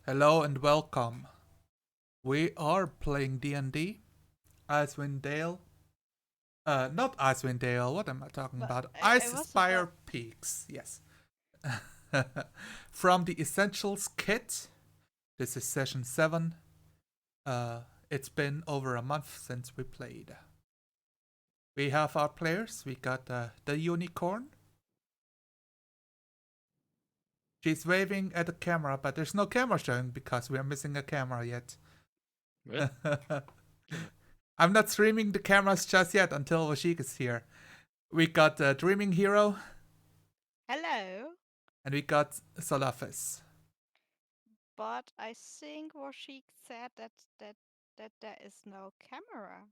Hello and welcome. We are playing D&D. Icewind Dale. Not Icewind Dale. What am I talking But about? I was about. Icespire Peaks. Yes. From the Essentials Kit. This is session 7. It's been over a month since we played. We have our players. We got the unicorn. She's waving at the camera, but there's no camera showing because we are missing a camera yet. What? I'm not streaming the cameras just yet until Vashik is here. We got Dreaming Hero Hello, and we got Solafis. but I think Washik said that there is no camera.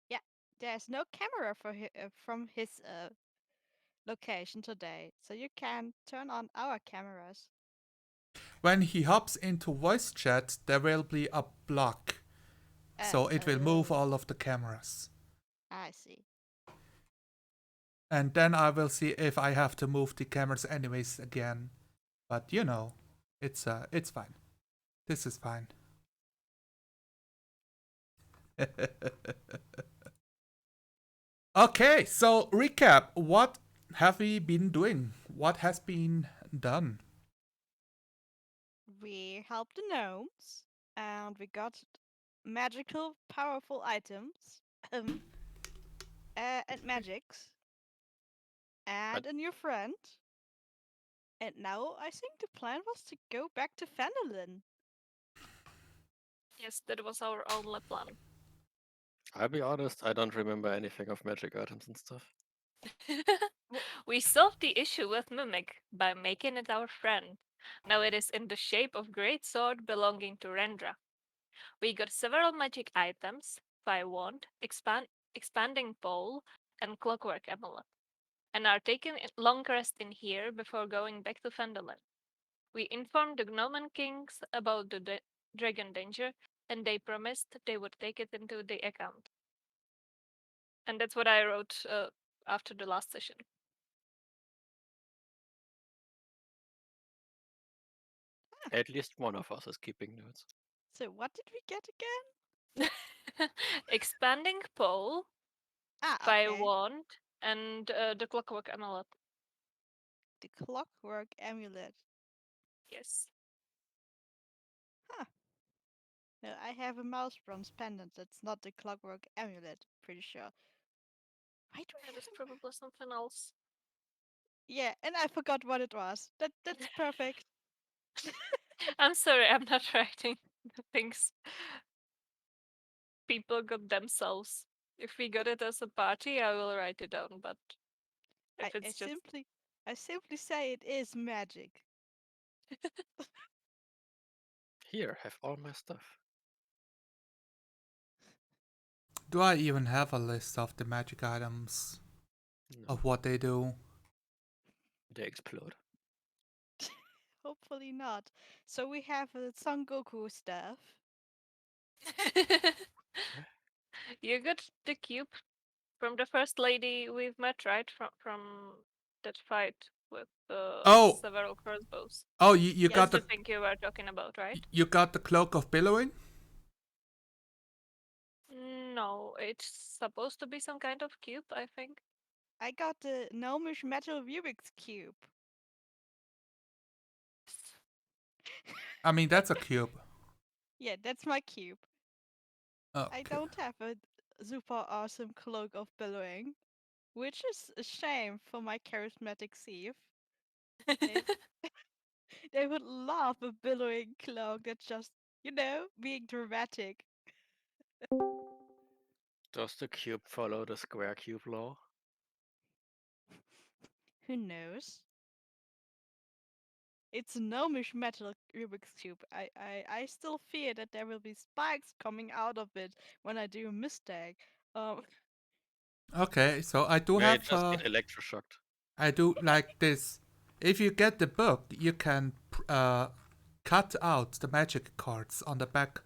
Yeah, there's no camera from his location today, so you can turn on our cameras. When he hops into voice chat, there will be a block, so it will move all of the cameras. I see. And then I will see if I have to move the cameras anyways again. But it's fine. This is fine. Okay, so recap. What have we been doing? What has been done? We helped the gnomes, and we got magical, powerful items, and magics, and a new friend. And now I think the plan was to go back to Fendelin. Yes, that was our only plan. I'll be honest, I don't remember anything of magic items and stuff. We solved the issue with Mimic by making it our friend. Now it is in the shape of great sword belonging to Rendra. We got several magic items, Fire Wand, Expanding Pole, and Clockwork Amulet, and are taking a long rest in here before going back to Fendelin. We informed the Gnomon Kings about the dragon danger, and they promised they would take it into the account. And that's what I wrote after the last session. At least one of us is keeping notes. So what did we get again? Expanding pole, Ah, fire okay. wand, and the clockwork amulet. The Clockwork Amulet. Yes. Huh. No, I have a mouse bronze pendant. That's not the Clockwork Amulet. Pretty sure. Why do I That have is probably something else. Yeah, and I forgot what it was. That's perfect. I'm sorry, I'm not writing the things people got themselves. If we got it as a party, I will write it down, but I, if I it's just. simply I simply say it is magic. Here, have all my stuff. Do I even have a list of the magic items? No, Of what they do? they explode. Hopefully not. So we have a Son Goku staff. You got the cube from the first lady we've met, right? From that fight with Oh, several crossbows. oh, you Yes. got That's the the thing you were talking about, right? you got the cloak of billowing. No, it's supposed to be some kind of cube, I think. I got the gnomish metal Rubik's cube. I mean, that's a cube. Yeah, that's my cube. I Okay. don't have a super awesome cloak of billowing, which is a shame for my charismatic thief. They they would love a billowing cloak that's just, being dramatic. Does the cube follow the square cube law? Who knows? It's a gnomish metal Rubik's cube. I still fear that there will be spikes coming out of it when I do a mistake. Um, Okay, so I do May have just get electroshocked. I do like this. If you get the book, you can cut out the magic cards on the back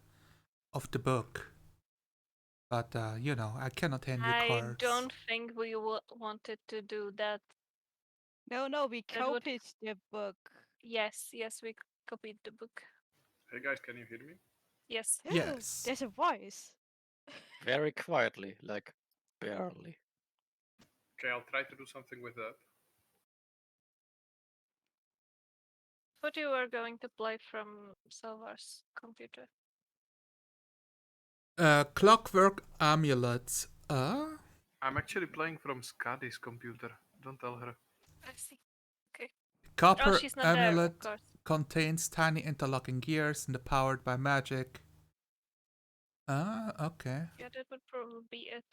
of the book. But I cannot hand you I cards. don't think we wanted to do that. no, we That would. copied the book. Yes, we copied the book. Hey guys, can you hear me? Yes. Yes. There's a voice. Very quietly, like barely. Okay, I'll try to do something with that. What you were going to play from Salvar's computer? Clockwork Amulets. I'm actually playing from Skadi's computer. Don't tell her. I see. Okay. Oh, Copper she's not there, of Amulet course. contains tiny interlocking gears and powered by magic. Okay. Yeah, that would probably be it.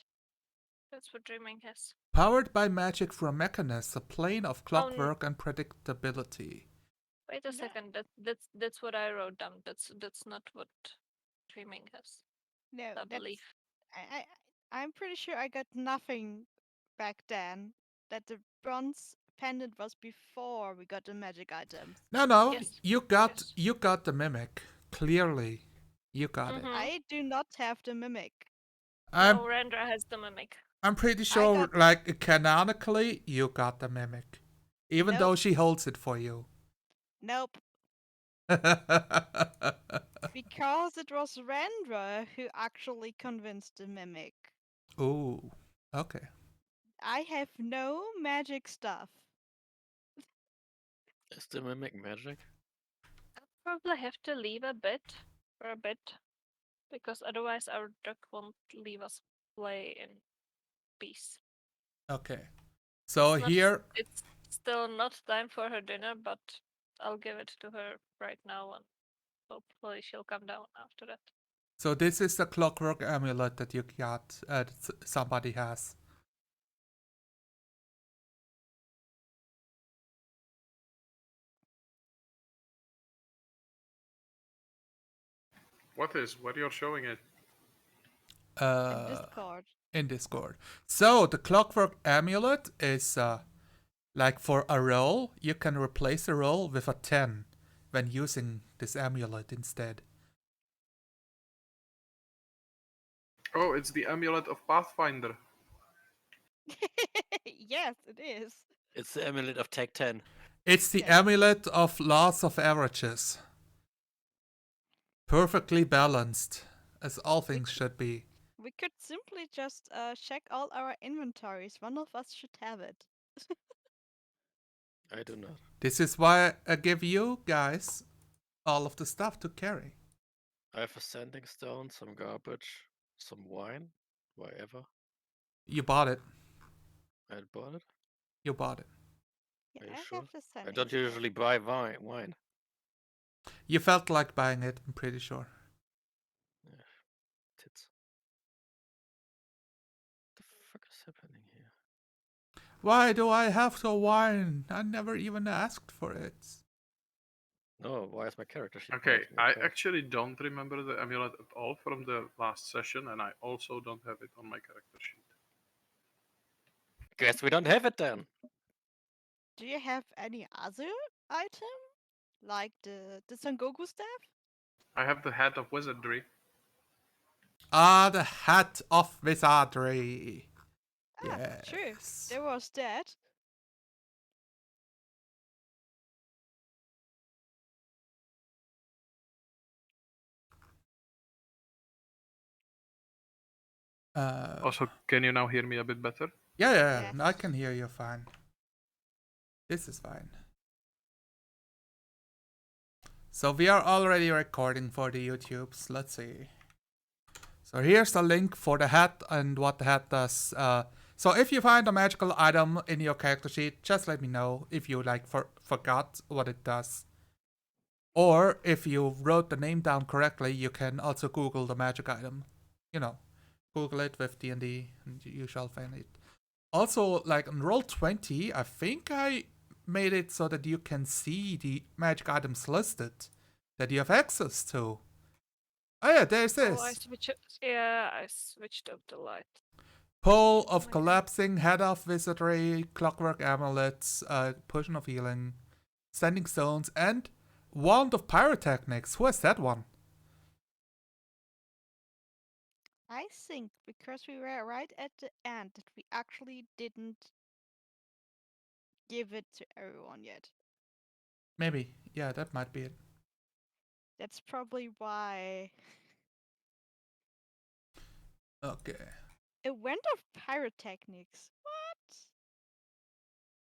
That's what Dreaming has. Powered by magic through a mechanism, a plane of Oh, clockwork and predictability. wait a second. That's what I wrote down. That's not what Dreaming has. No, I that's. believe. I'm pretty sure I got nothing back then. That the bronze pendant was before we got the magic items. No, Yes. you got Yes. you got the mimic. Clearly, you got it. Mhm. I do not have the mimic. I'm No, Rendra has the mimic. I'm pretty sure, got- like canonically, you got the mimic, even though Nope. she holds it for you. Nope. Because it was Rendra who actually convinced the mimic. Ooh, okay. I have no magic stuff. Is the mimic magic? I'll probably have to leave for a bit, because otherwise our duck won't leave us play in peace. Okay. So It's not- here, it's still not time for her dinner, but I'll give it to her right now, and hopefully she'll come down after that. so this is the Clockwork Amulet that you got. Somebody has. What is? What you're showing it? In Discord. In Discord. So the Clockwork Amulet is like for a roll, you can replace a roll with a 10 when using this amulet instead. Oh, it's the amulet of Pathfinder. Yes, it is. It's the amulet of Tech 10. It's the Yeah. amulet of laws of averages. Perfectly balanced, as all things should be. We could simply just check all our inventories. One of us should have it. I do not. This is why I give you guys all of the stuff to carry. I have a sanding stone, some garbage, some wine. Why ever? You bought it. I had bought it. You bought it. Yeah, Are you I sure? have the I sanding don't stone. usually buy wine. You felt like buying it, I'm pretty sure. Tits. What the fuck is happening here? Why do I have to whine? I never even asked for it. No, why is my character sheet Okay, blanking? I actually don't remember the amulet at all from the last session, and I also don't have it on my character sheet. Guess we don't have it then. Do you have any other item? Like the Sengoku staff? I have the hat of wizardry. Ah, the hat of wizardry. Ah, true. Yes. There was that. Also, can you now hear me a bit better? Yeah, Yes. I can hear you fine. This is fine. So we are already recording for the YouTubes. Let's see. So here's the link for the hat and what the hat does. So if you find a magical item in your character sheet, just let me know if you like forgot what it does. Or if you wrote the name down correctly, you can also Google the magic item. You know, Google it with DnD and you shall find it. Also, like on Roll20, I think I made it so that you can see the magic items listed that you have access to. Oh yeah, there's this. I switched up the light. Pole of my God. Collapsing, Head of Wizardry, Clockwork Amulets, Potion of Healing, Standing Stones, and Wand of Pyrotechnics. Who has that one? I think because we were right at the end that we actually didn't give it to everyone yet. Maybe. Yeah, that might be it. That's probably why. Okay. A wand of pyrotechnics. What?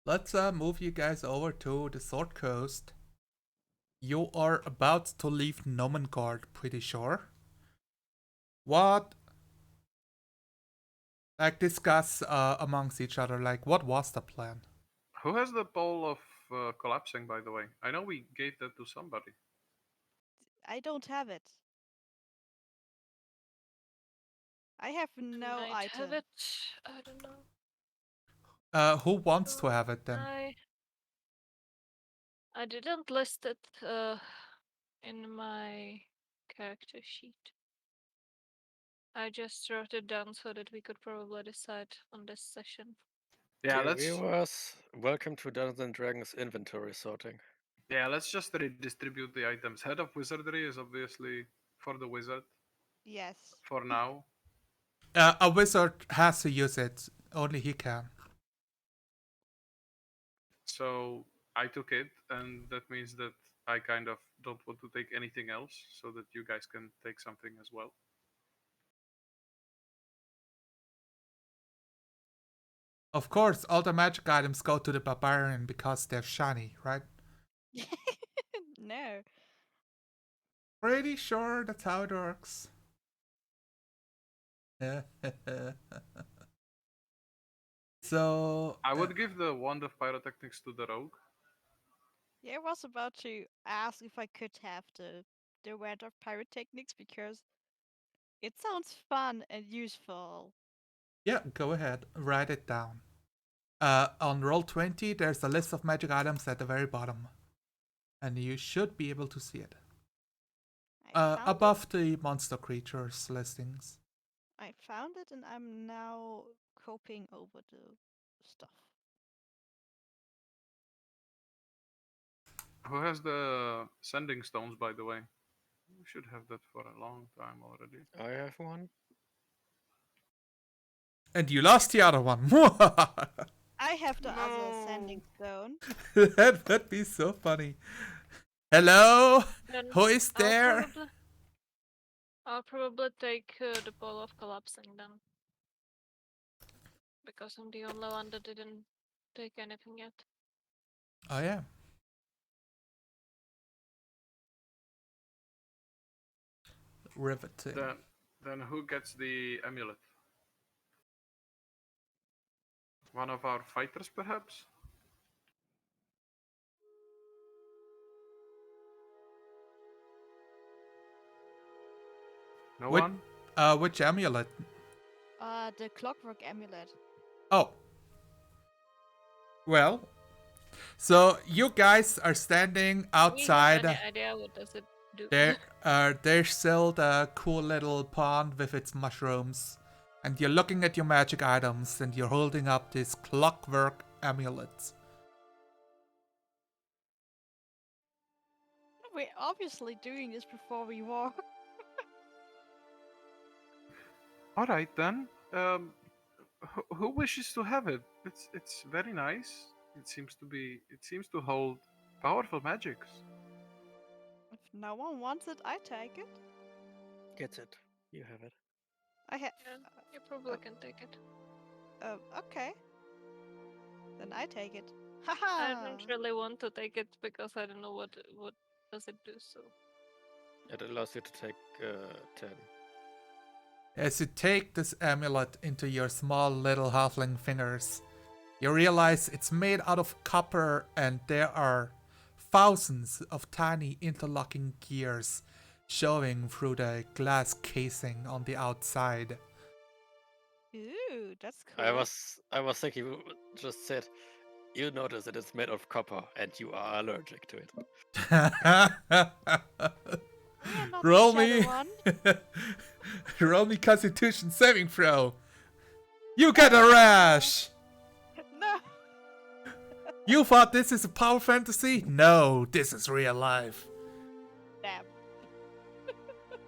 Let's move you guys over to the Sword Coast. You are about to leave Nomengard, pretty sure. What? Like, discuss amongst each other, like, what was the plan? Who has the ball of collapsing, by the way? I know we gave that to somebody. I don't have it. I have no Might item. have it. I don't know. Who wants to have it then? I didn't list it in my character sheet. I just wrote it down so that we could probably decide on this session. Yeah, Dear let's viewers, welcome to Dungeons and Dragons inventory sorting. just redistribute the items. Head of Wizardry is obviously for the wizard Yes. for now. A wizard has to use it. Only he can. So I took it, and that means that I kind of don't want to take anything else, so that you guys can take something as well. Of course, all the magic items go to the barbarian because they're shiny, right? No. Pretty sure that's how it works. So I would give the wand of pyrotechnics to the rogue. Yeah, I was about to ask if I could have the wand of pyrotechnics because it sounds fun and useful. yeah, go ahead, write it down. On Roll20, there's a list of magic items at the very bottom, and you should be able to see it. I found Above the monster creatures listings. I found it and I'm now coping over the stuff. Who has the sending stones, by the way? We should have that for a long time already. I have one. And you lost the other one. I have the other sending stone. That would be so funny. Hello? Then Who is there? I'll probably take the ball of collapsing then. Because I'm the only one that didn't take anything yet. Oh, yeah. Riveting. Then who gets the amulet? One of our fighters, perhaps? No one? Which amulet? The Clockwork Amulet. Oh. Well, so you guys are standing outside. Do you have any idea what does it do? There's still the cool little pond with its mushrooms. And you're looking at your magic items and you're holding up this Clockwork Amulet. We're obviously doing this before we walk. All right then. Who wishes to have it? It's very nice. It seems to hold powerful magics. If no one wants it, I take it. Get it. You have it. I have. Yeah, you probably can take it. Okay. Then I take it. I Haha. don't really want to take it because I don't know what does it do. So It allows you to take 10. As you take this amulet into your small little halfling fingers, you realize it's made out of copper and there are thousands of tiny interlocking gears showing through the glass casing on the outside. Ooh, that's cool. I was thinking you just said you notice that it's made of copper and you are allergic to it. Not Roll the me. shadow one. Roll me Constitution saving throw. You get a rash. No. You thought this is a power fantasy? No, this is real life. Damn.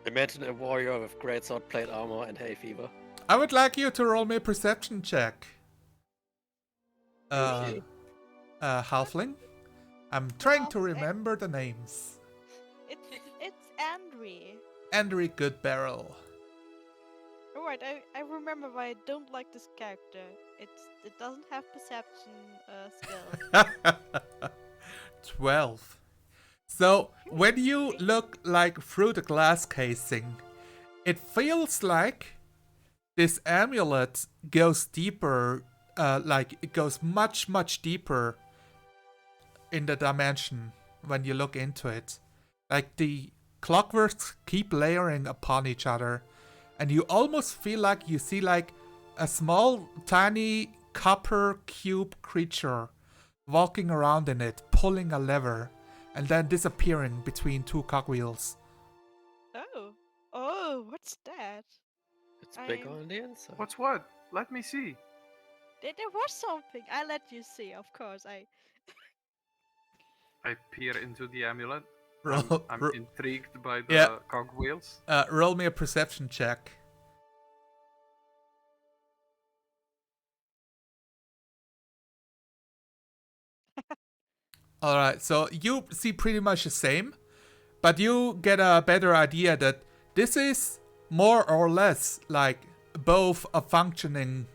Imagine a warrior with greatsword, plate armor, and hay fever. I would like you to roll me a perception check. Okay. Halfling? I'm trying to Okay. remember the names. It's Henry Goodbarrel. Alright, I remember why I don't like this character. It doesn't have perception skills. 12. So when you look like through the glass casing, it feels like this amulet goes deeper, like it goes much deeper in the dimension when you look into it. Like the clockworks keep layering upon each other, and you almost feel like you see like a small tiny copper cube creature walking around in it, pulling a lever, and then disappearing between two cogwheels. Oh, what's that? It's big I'm- on the inside. What's what? Let me see. There was something. I let you see, of course. I peer into the amulet. Roll, I'm ro- intrigued by the Yeah. cogwheels. roll me a perception check. Alright, so you see pretty much the same, but you get a better idea that this is more or less like both a functioning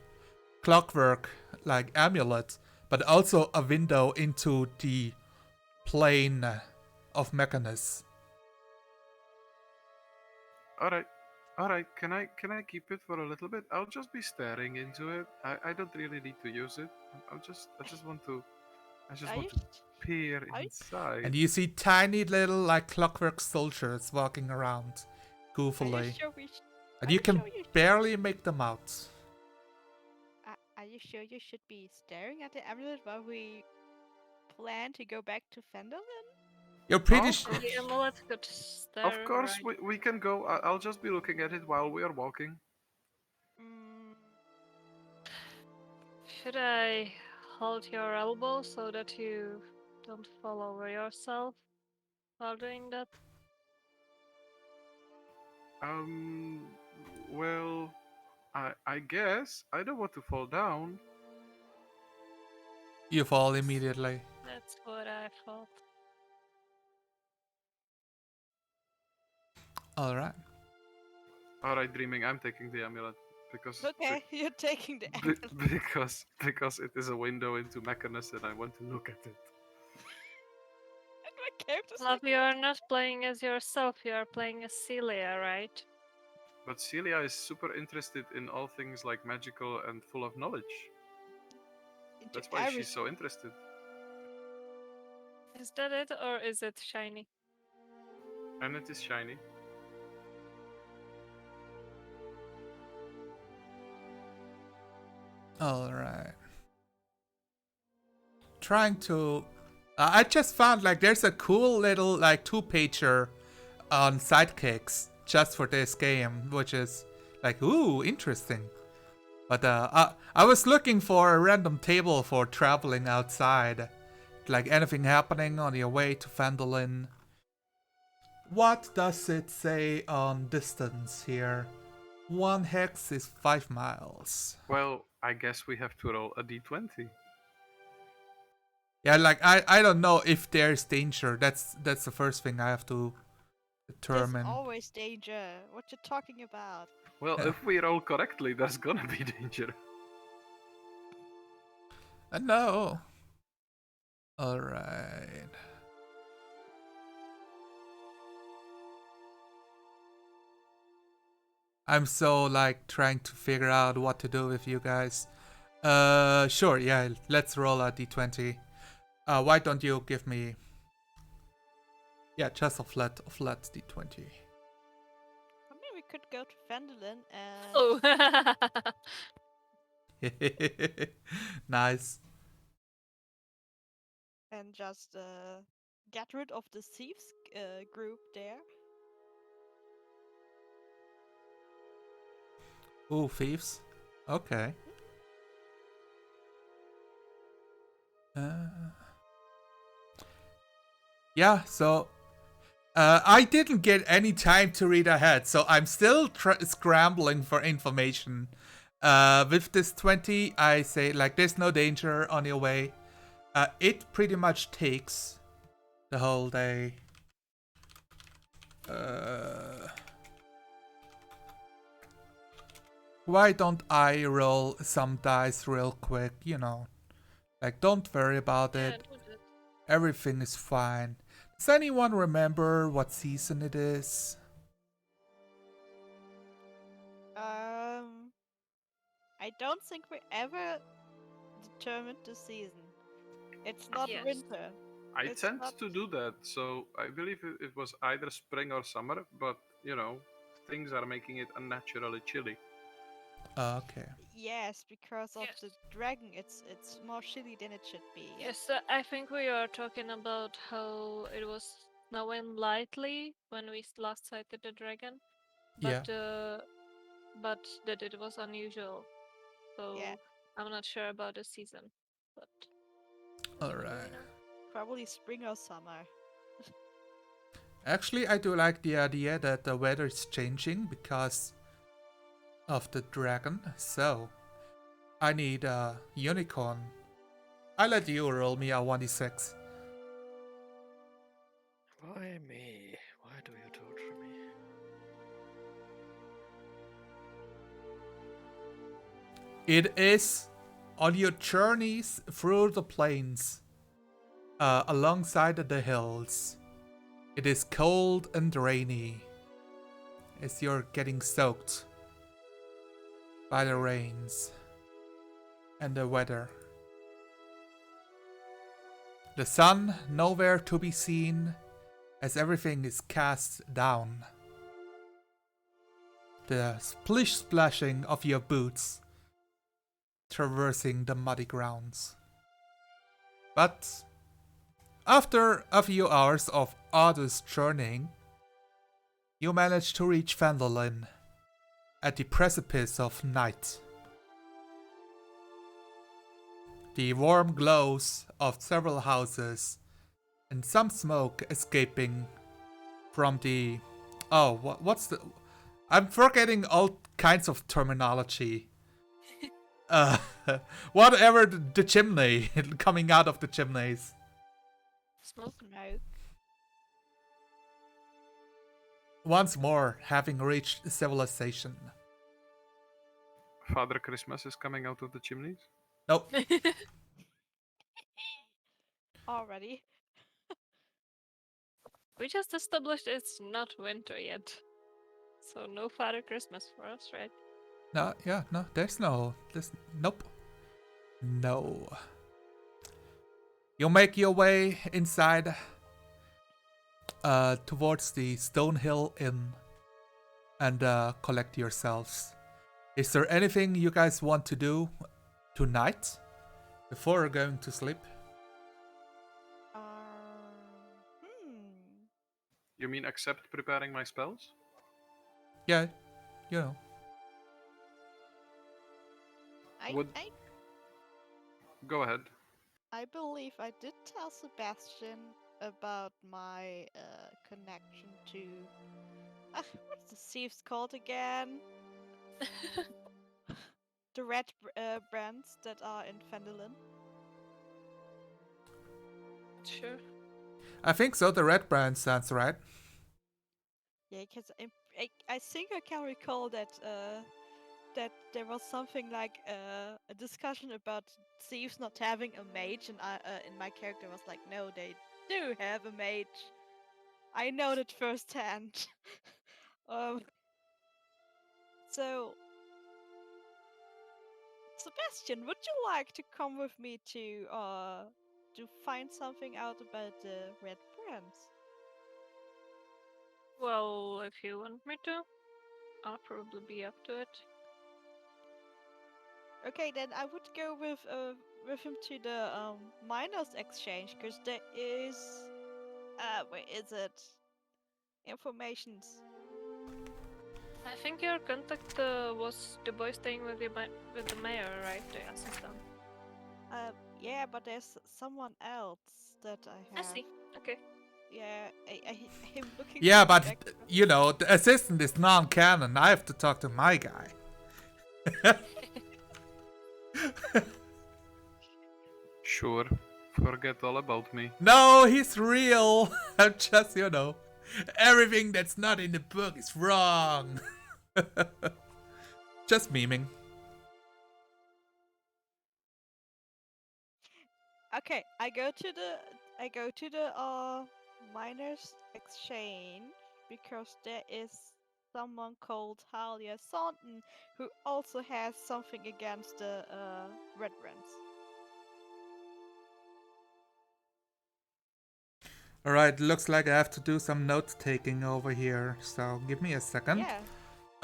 clockwork like amulet, but also a window into the plane of Mechanus. Alright. Can I keep it for a little bit? I'll just be staring into it. I don't really need to use it. I just want to Are you? peer Are you- inside. And you see tiny little like clockwork soldiers walking around Are you goofily. sure we? And are you you can sure you- barely make them out. Are you sure you should be staring at the amulet while we plan to go back to Fendelin? You're pretty Oh, sure. The amulet could stare Of course, right. we can go. I'll just be looking at it while we are walking. Mm, Should I hold your elbow so that you don't fall over yourself while doing that? Um, well, I guess I don't want to fall down. You fall immediately. That's what I thought. Alright. Alright, dreaming. I'm taking the amulet because okay, you're taking the be- amulet. because it is a window into Mechanus and I want to look at it. And my character's Love, like, you are not playing as yourself, you are playing as Celia, right? But Celia is super interested in all things like magical and full of knowledge. into That's why every- she's so interested. Is that it, or is it shiny? And it is shiny. Alright. Trying to. I just found like there's a cool little like 2-pager on Sidekicks just for this game, which is like, ooh, interesting. But I was looking for a random table for traveling outside. Like anything happening on your way to Phandalin. What does it say on distance here? 1 hex is 5 miles. Well, I guess we have to roll a d20. Yeah, like I don't know if there's danger. That's the first thing I have to There's determine. always danger. What you talking about? Well, Yeah. if we roll correctly, there's gonna be danger. No. Alright. I'm so like trying to figure out what to do with you guys. Sure, yeah, let's roll a d20. Why don't you give me... Yeah, just a flat d20. I mean, we could go to Fendelin and Oh! Nice. just get rid of the thieves group there. Ooh, thieves. Okay. Yeah, so I didn't get any time to read ahead, so I'm still scrambling for information. With this 20, I say like there's no danger on your way. It pretty much takes the whole day. Why don't I roll some dice real quick, you know? Like, don't worry about Yeah, it. do that. Everything is fine. Does anyone remember what season it is? I don't think we ever determined the season. It's not Yes. winter. I It's tend not- to do that, so I believe it was either spring or summer, but you know, things are making it unnaturally chilly. Okay. Yes, because of Yes. the dragon. It's more chilly than it should be. Yes, I think we are talking about how it was snowing lightly when we last sighted the dragon, Yeah. but that it was unusual. So Yeah. I'm not sure about the season, but Alright. Probably spring or summer. Actually, I do like the idea that the weather is changing because of the dragon. So, I need a unicorn. I let you roll me a 1d6. Why me? Why do you torture me? It is on your journeys through the plains, alongside the hills. It is cold and rainy as you're getting soaked by the rains and the weather. The sun nowhere to be seen as everything is cast down. The splish splashing of your boots traversing the muddy grounds. But after a few hours of arduous journeying, you manage to reach Fandolin at the precipice of night. The warm glows of several houses and some smoke escaping from the... Oh, what's the... I'm forgetting all kinds of terminology. Uh, whatever the chimney, coming out of the chimneys. smoke. Smoke. Once more, having reached civilization. Father Christmas is coming out of the chimneys. Nope. Already. We just established it's not winter yet, so no Father Christmas for us, right? No, yeah, no, there's nope. No. You make your way inside, towards the Stonehill Inn and collect yourselves. Is there anything you guys want to do tonight before going to sleep? Hmm. You mean except preparing my spells? Yeah, you know. Would- Go ahead. I believe I did tell Sebastian about my connection to. What's the thieves called again? The red brands that are in Fendelin. Sure. I think so. The red brand sounds right. Yeah, because I think I can recall that that there was something like a discussion about thieves not having a mage, and and my character was like, no, they do have a mage. I know that firsthand. um, so, Sebastian, would you like to come with me to find something out about the red brands? Well, if you want me to, I'll probably be up to it. Okay, then I would go with him to the miners exchange, because there is where is it? Informations. I think your contact was the boy staying with with the mayor, right? The assistant. Yeah, but there's someone else that I I have. see. Okay. Yeah, I'm looking. Yeah, for but the extra- you know, the assistant is non-canon. I have to talk to my guy. Sure. Forget all about me. No, he's real. I'm just, you know, everything that's not in the book is wrong. Just memeing. Okay, I go to the miners exchange because there is someone called Talia Thornton who also has something against the Red Brands. Alright, looks like I have to do some note taking over here, so give me a second. Yeah.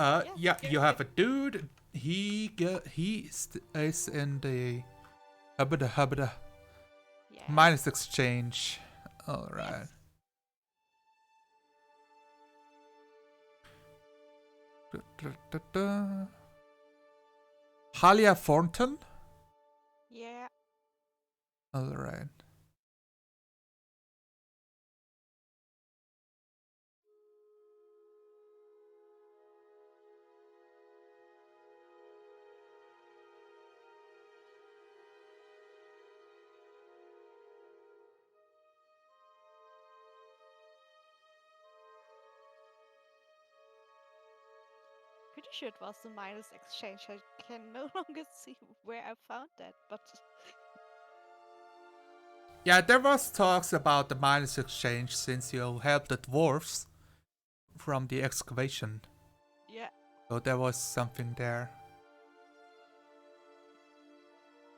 Yeah, Yes, you have a dude. He is in the hubba Yes. minus exchange. Alright. Yes. Halia Thornton? Yeah. Alright. Pretty sure it was the miners exchange. I can no longer see where I found that, but Yeah, there was talks about the minus exchange since you helped the dwarfs from the excavation. yeah. So there was something there.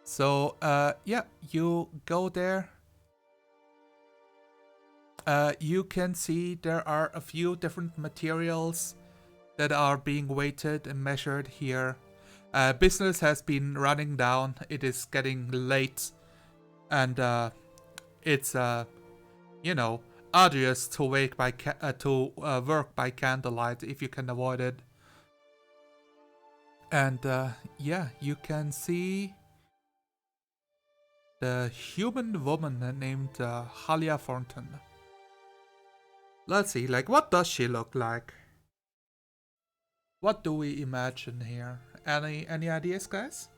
So, yeah, you go there. You can see there are a few different materials that are being weighted and measured here. Business has been running down. It is getting late. And it's, arduous to work by candlelight if you can avoid it. And yeah, you can see the human woman named Halia Thornton. Let's see, like, what does she look like? What do we imagine here? Any ideas, guys?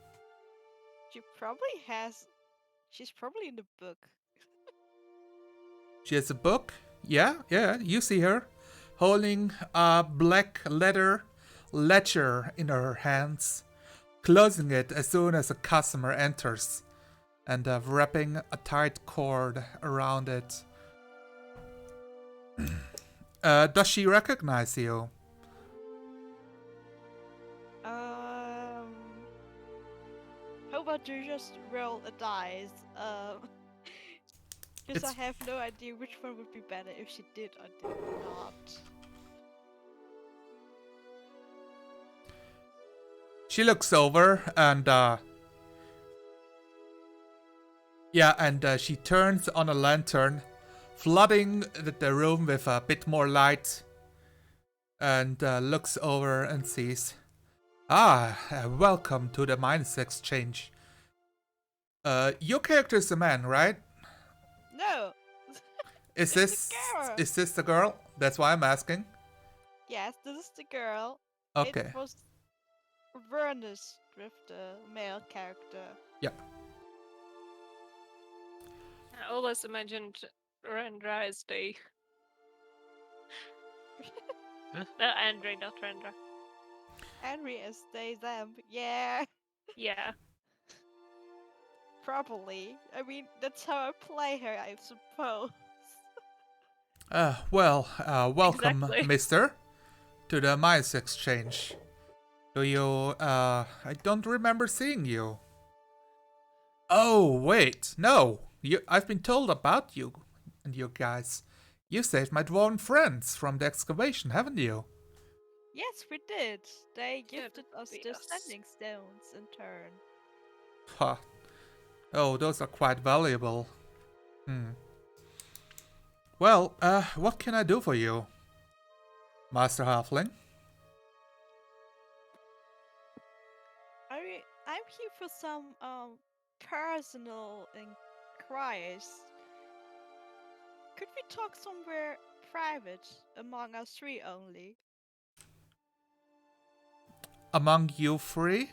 She's probably in the book. She has a book. Yeah, you see her holding a black leather ledger in her hands, closing it as soon as a customer enters, and wrapping a tight cord around it. Does she recognize you? How about you just roll a dice? Because I It's- have no idea which one would be better if she did or did not. She looks over and she turns on a lantern, flooding the room with a bit more light, and looks over and sees, welcome to the Minds Exchange. Your character is a man, right? No! Is It's the girl! this the girl? That's why I'm asking. Yes, this is the girl. Okay. It was Vernus with the male character. Yeah. I always imagined Rendra as the. Huh? No, Andre, not Rendra. Henry is they them. Yeah, Yeah. probably. I mean, that's how I play her, I suppose. Welcome, Exactly. mister, to the Minds Exchange. Do you, I don't remember seeing you. Oh, wait, no. I've been told about you and you guys. You saved my dwarven friends from the excavation, haven't you? Yes, we did. They Couldn't gifted us be the us. standing stones in turn. Huh. Oh, those are quite valuable. Well, what can I do for you, Master Halfling? I'm here for some personal inquiries. Could we talk somewhere private among us three only? Among you three?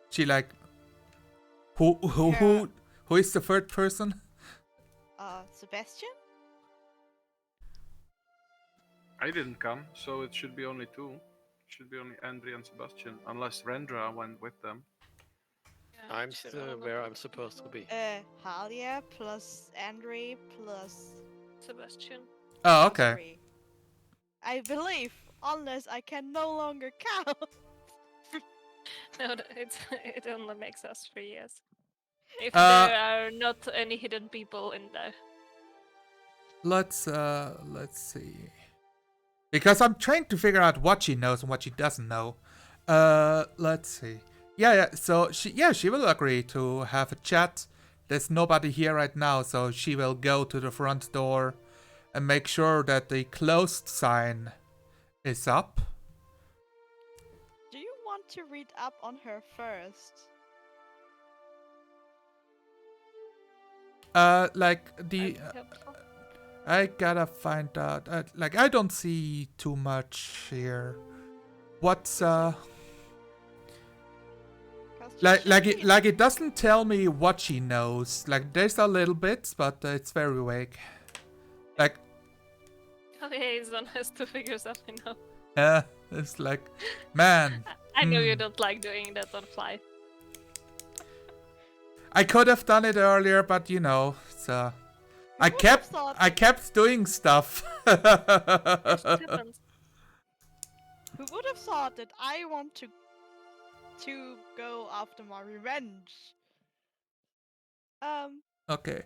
She like, who is the third person? Sebastian? I didn't come, so it should be only two. Should be only Andre and Sebastian, unless Rendra went with them. Yeah, I'm should still all where of I'm supposed to be. Halia plus Andre plus Sebastian. Oh, us okay. three. I believe, unless I can no longer count. No, it only makes us 3 years. If Uh, there are not any hidden people in there. let's see. Because I'm trying to figure out what she knows and what she doesn't know. Let's see. Yeah. So she will agree to have a chat. There's nobody here right now, so she will go to the front door and make sure that the closed sign is up. Do you want to read up on her first? Like That'd the be helpful. I gotta find out. Like I don't see too much here. What's 'Cause she like should like read. it doesn't tell me what she knows. Like there's a little bit, but it's very vague. Like Oh, liaison has to figure something out. it's like, man. I know you don't like doing that on fly. I could have done it earlier, but you know, so I Who would have kept doing stuff. Yes, it happens. Who would have thought that I want to go after my revenge? Okay.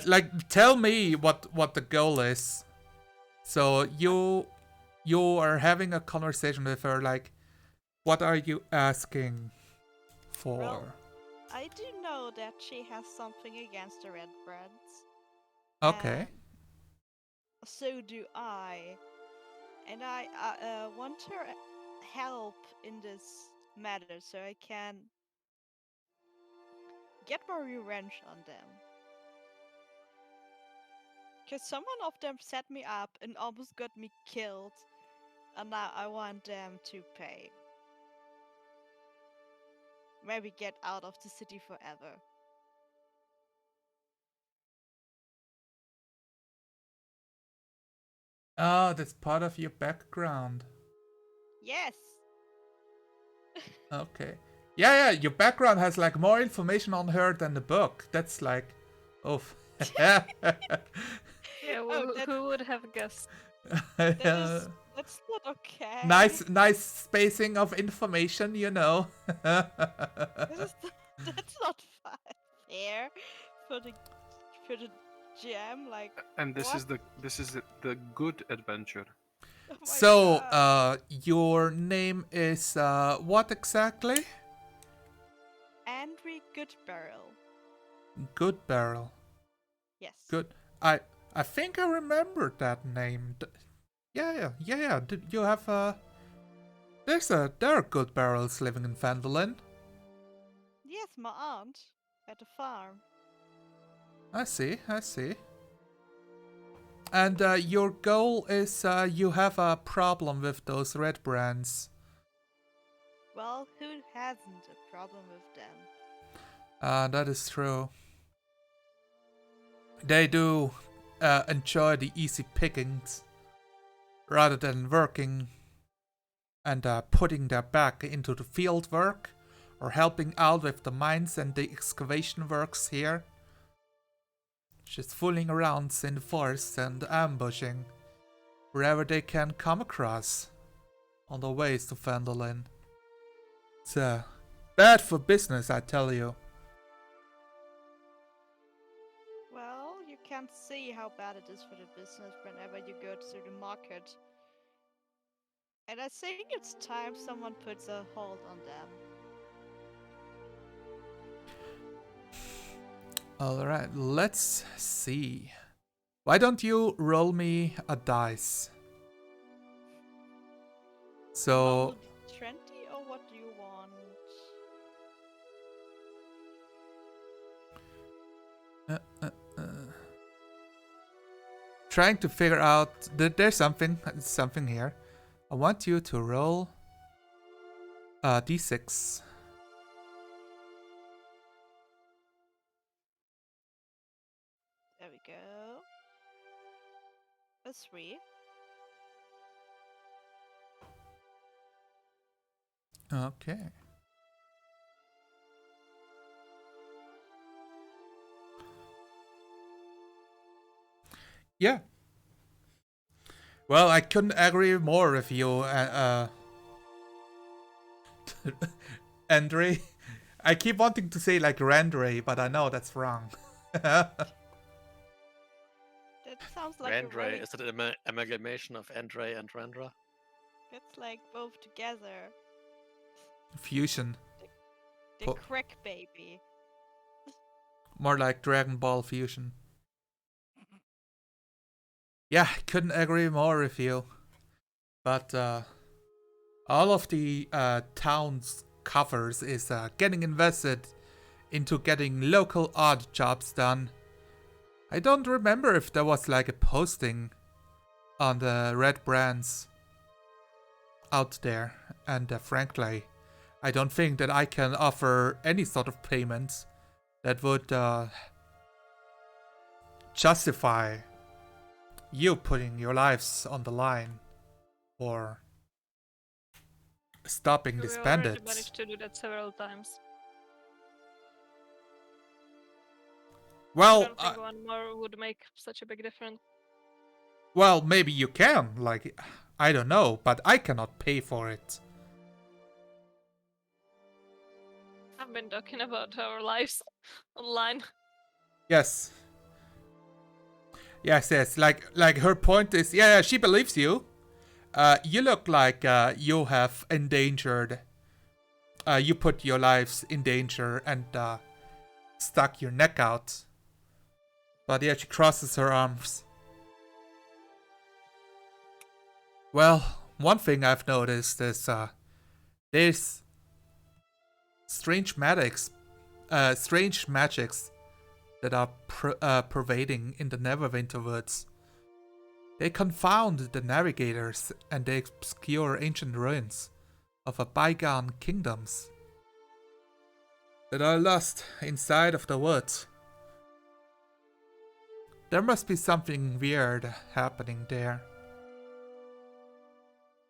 Like tell me what the goal is. So you are having a conversation with her. Like, what are you asking for? Well, I do know that she has something against the red breads. Okay. So do I. And I want her help in this matter so I can get my revenge on them. Because someone of them set me up and almost got me killed. And now I want them to pay. Maybe get out of the city forever. Oh, that's part of your background. Yes! Okay. Yeah. Your background has like more information on her than the book. That's like, oof. Yeah, Oh, who would have guessed? That's not okay. Nice spacing of information, you know. That's not fair for the GM. Like, And this what? is the good adventure. Oh my So, God. your name is what exactly? Andre Goodbarrel. Good Barrel. Yes. Good. I think I remember that name. Yeah. Did you have there are good barrels living in Phandalin. Yes, my aunt at the farm. I see. And your goal is you have a problem with those red brands. Well, who hasn't a problem with them? That is true. They do enjoy the easy pickings rather than working and putting their back into the field work or helping out with the mines and the excavation works here. Just fooling around in the forest and ambushing wherever they can come across on the ways to Phandalin. It's bad for business, I tell you. Well, you can see how bad it is for the business whenever you go to the market. And I think it's time someone puts a hold on them. Alright, let's see. Why don't you roll me a dice? So, Normal 20 or what do you want? trying to figure out that there's something here. I want you to roll a d6. There we go. A 3. Okay. Yeah. Well, I couldn't agree more with you, Andre. I keep wanting to say like Randre, but I know that's wrong. That sounds like a Randre, very. is it an amalgamation of Andre and Rendra? It's like both together. Fusion. The Po- crack baby. More like Dragon Ball Fusion. Yeah, couldn't agree more with you. But all of the town's covers is getting invested into getting local odd jobs done. I don't remember if there was like a posting on the red brands out there, and frankly, I don't think that I can offer any sort of payment that would justify you putting your lives on the line or stopping We these already bandits. managed to do that several times. I Well, don't think one more would make such a big difference. well, maybe you can. Like, I don't know, but I cannot pay for it. I've been talking about our lives online. Yes. Yes. Like her point is, yeah, she believes you. You look like you have endangered. You put your lives in danger and stuck your neck out. But yeah, she crosses her arms. Well, one thing I've noticed is there's strange magics that are pervading in the Neverwinter woods. They confound the navigators and they obscure ancient ruins of a bygone kingdoms that are lost inside of the woods. There must be something weird happening there.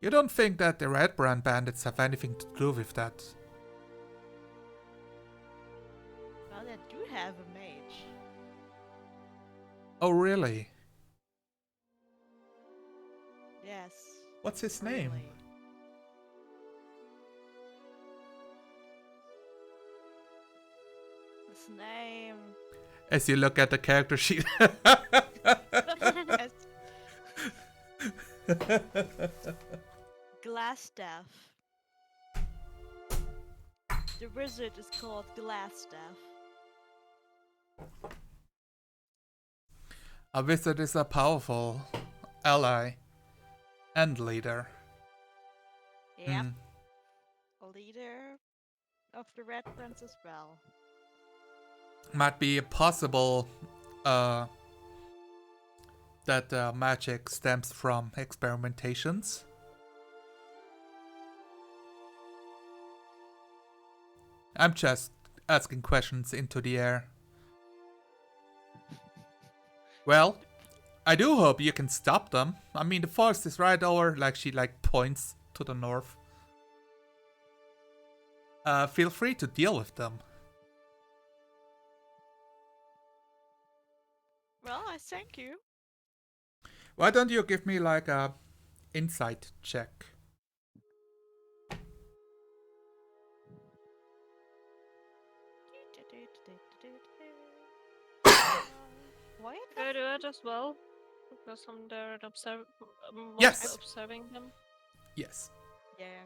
You don't think that the Red Brand bandits have anything to do with that? Well, they do have a mage. Oh, really? Yes. What's his name? Really. His name. As you look at the character sheet. As Glassstaff. The wizard is called Glassstaff. A wizard is a powerful ally and leader. Yep. Hmm. A leader of the Red Prince as well. Might be possible that magic stems from experimentations. I'm just asking questions into the air. Well, I do hope you can stop them. I mean, the forest is right over, like she points to the north. Feel free to deal with them. Well, I thank you. Why don't you give me like a insight check? Why Can I do it as well? Because I'm there and Yes. observing them. Yes. Yeah.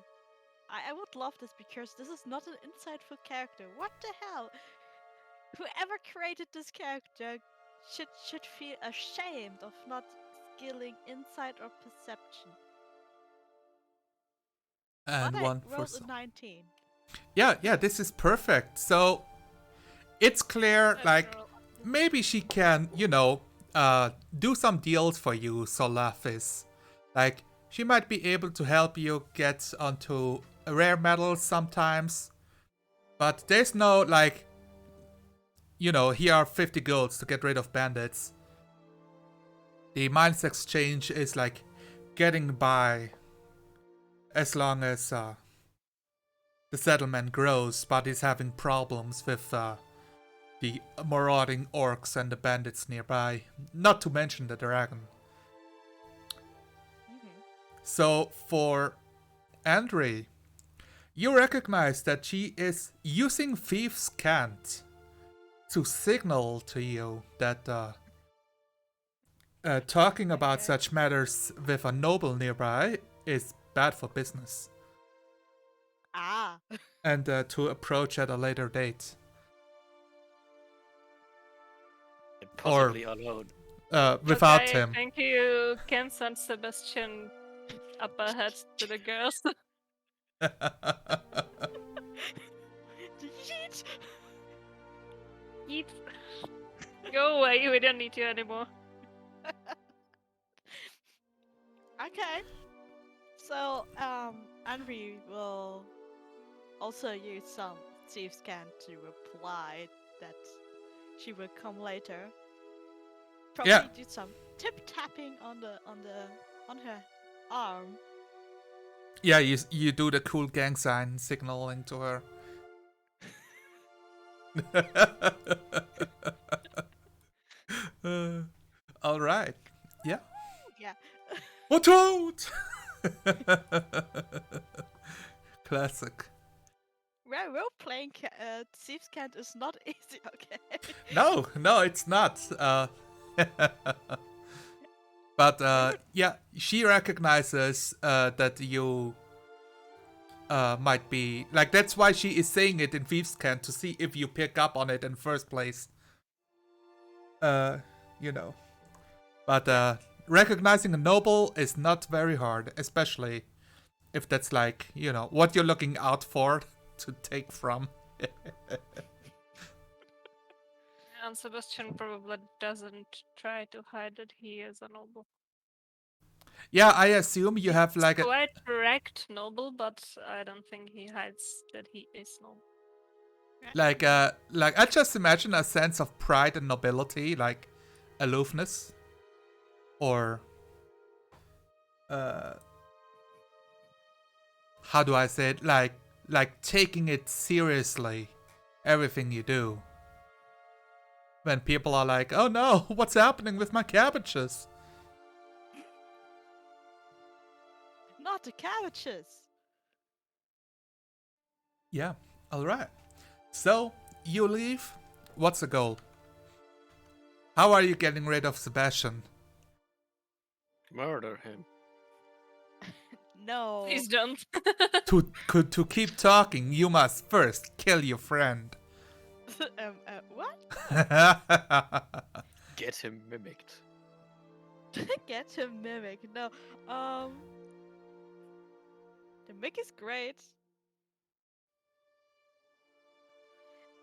I would love this because this is not an insightful character. What the hell? Whoever created this character should feel ashamed of not skilling insight or perception. And But one I for rolled so. a 19. Yeah, this is perfect. So it's clear, like, maybe she can, do some deals for you, Solafis. Like, she might be able to help you get onto rare metals sometimes. But there's no, like, here are 50 golds to get rid of bandits. The mines exchange is, like, getting by as long as the settlement grows, but is having problems with the marauding orcs and the bandits nearby. Not to mention the dragon. So for Andre, you recognize that she is using Thief's Cant to signal to you that talking about Okay. such matters with a noble nearby is bad for business, Ah. and to approach at a later date. And possibly alone. Without Okay, him. thank you. Can send Sebastian up ahead to the girls. Yeet. Yeet. Go away, we don't need you anymore. Okay. So, Henry will also use some Thieves' Cant to reply that she will come later. Probably Yeah. do some tip tapping on her arm. Yeah, you do the cool gang sign signaling to her. All right. Yeah. Yeah. Watch out! Classic. Well, role playing Thieves' Cant is not easy. Okay. No, it's not. But yeah, she recognizes that you might be like. That's why she is saying it in Thieves' Cant to see if you pick up on it in first place. You know. But recognizing a noble is not very hard, especially if that's like, what you're looking out for to take from. And Sebastian probably doesn't try to hide that he is a noble. Yeah, I assume you have like a. Quite correct noble, but I don't think he hides that he is noble. Like I just imagine a sense of pride and nobility, like aloofness. Or how do I say it? Like taking it seriously, everything you do. When people are like, "Oh no, what's happening with my cabbages?" Not the cabbages. Yeah, all right. So you leave. What's the goal? How are you getting rid of Sebastian? Murder him. No. Please don't. To keep talking, you must first kill your friend. What? Get him mimicked. Get him mimic. No. The mic is great.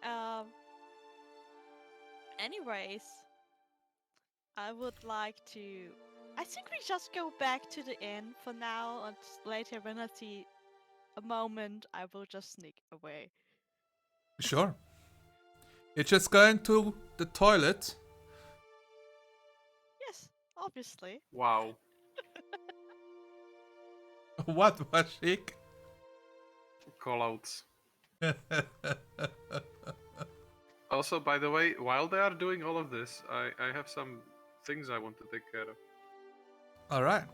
Um. Anyways, I would like to. I think we just go back to the inn for now, and later when I see a moment, I will just sneak away. Sure. You're just going to the toilet. Yes, obviously. Wow. What, Washik? Callouts. Also, by the way, while they are doing all of this, I have some things I want to take care of. Alright.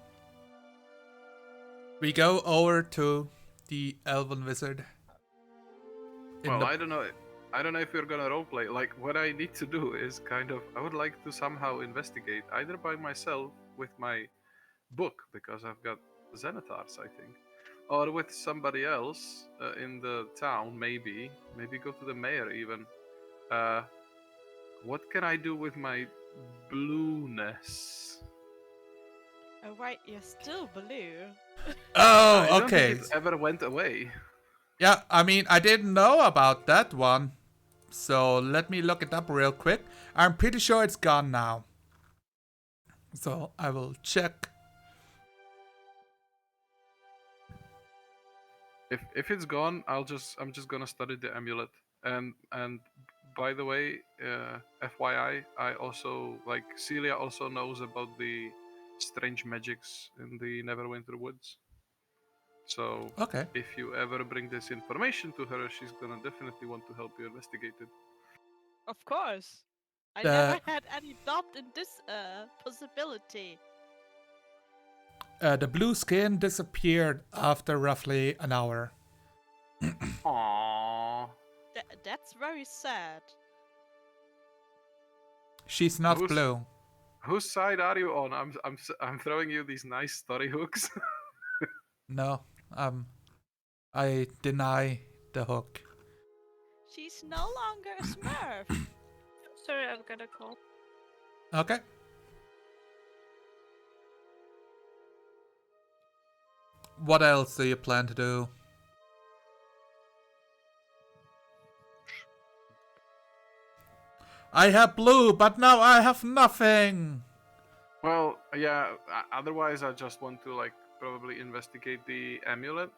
We go over to the Elven Wizard. Well, I don't know. I don't know if you're gonna roleplay. Like, what I need to do is kind of. I would like to somehow investigate, either by myself with my book, because I've got Zenithars, I think, or with somebody else in the town, maybe. Maybe go to the mayor, even. What can I do with my blueness? Oh, right, you're still blue. Oh, I don't okay. think it ever went away. Yeah, I mean, I didn't know about that one. So let me look it up real quick. I'm pretty sure it's gone now. So I will check. If it's gone, I'm just gonna study the amulet. And by the way, FYI, I also like Celia also knows about the strange magics in the Neverwinter Woods. So Okay. if you ever bring this information to her, she's gonna definitely want to help you investigate it. Of course. I The- never had any doubt in this possibility. The blue skin disappeared after roughly an hour. Aww. That's very sad. She's not Who's- blue. Whose side are you on? I'm throwing you these nice story hooks. No, I deny the hook. She's no longer a Smurf. Sorry, I've got a call. Okay. What else do you plan to do? I have blue, but now I have nothing. Well, yeah. Otherwise, I just want to like probably investigate the amulet,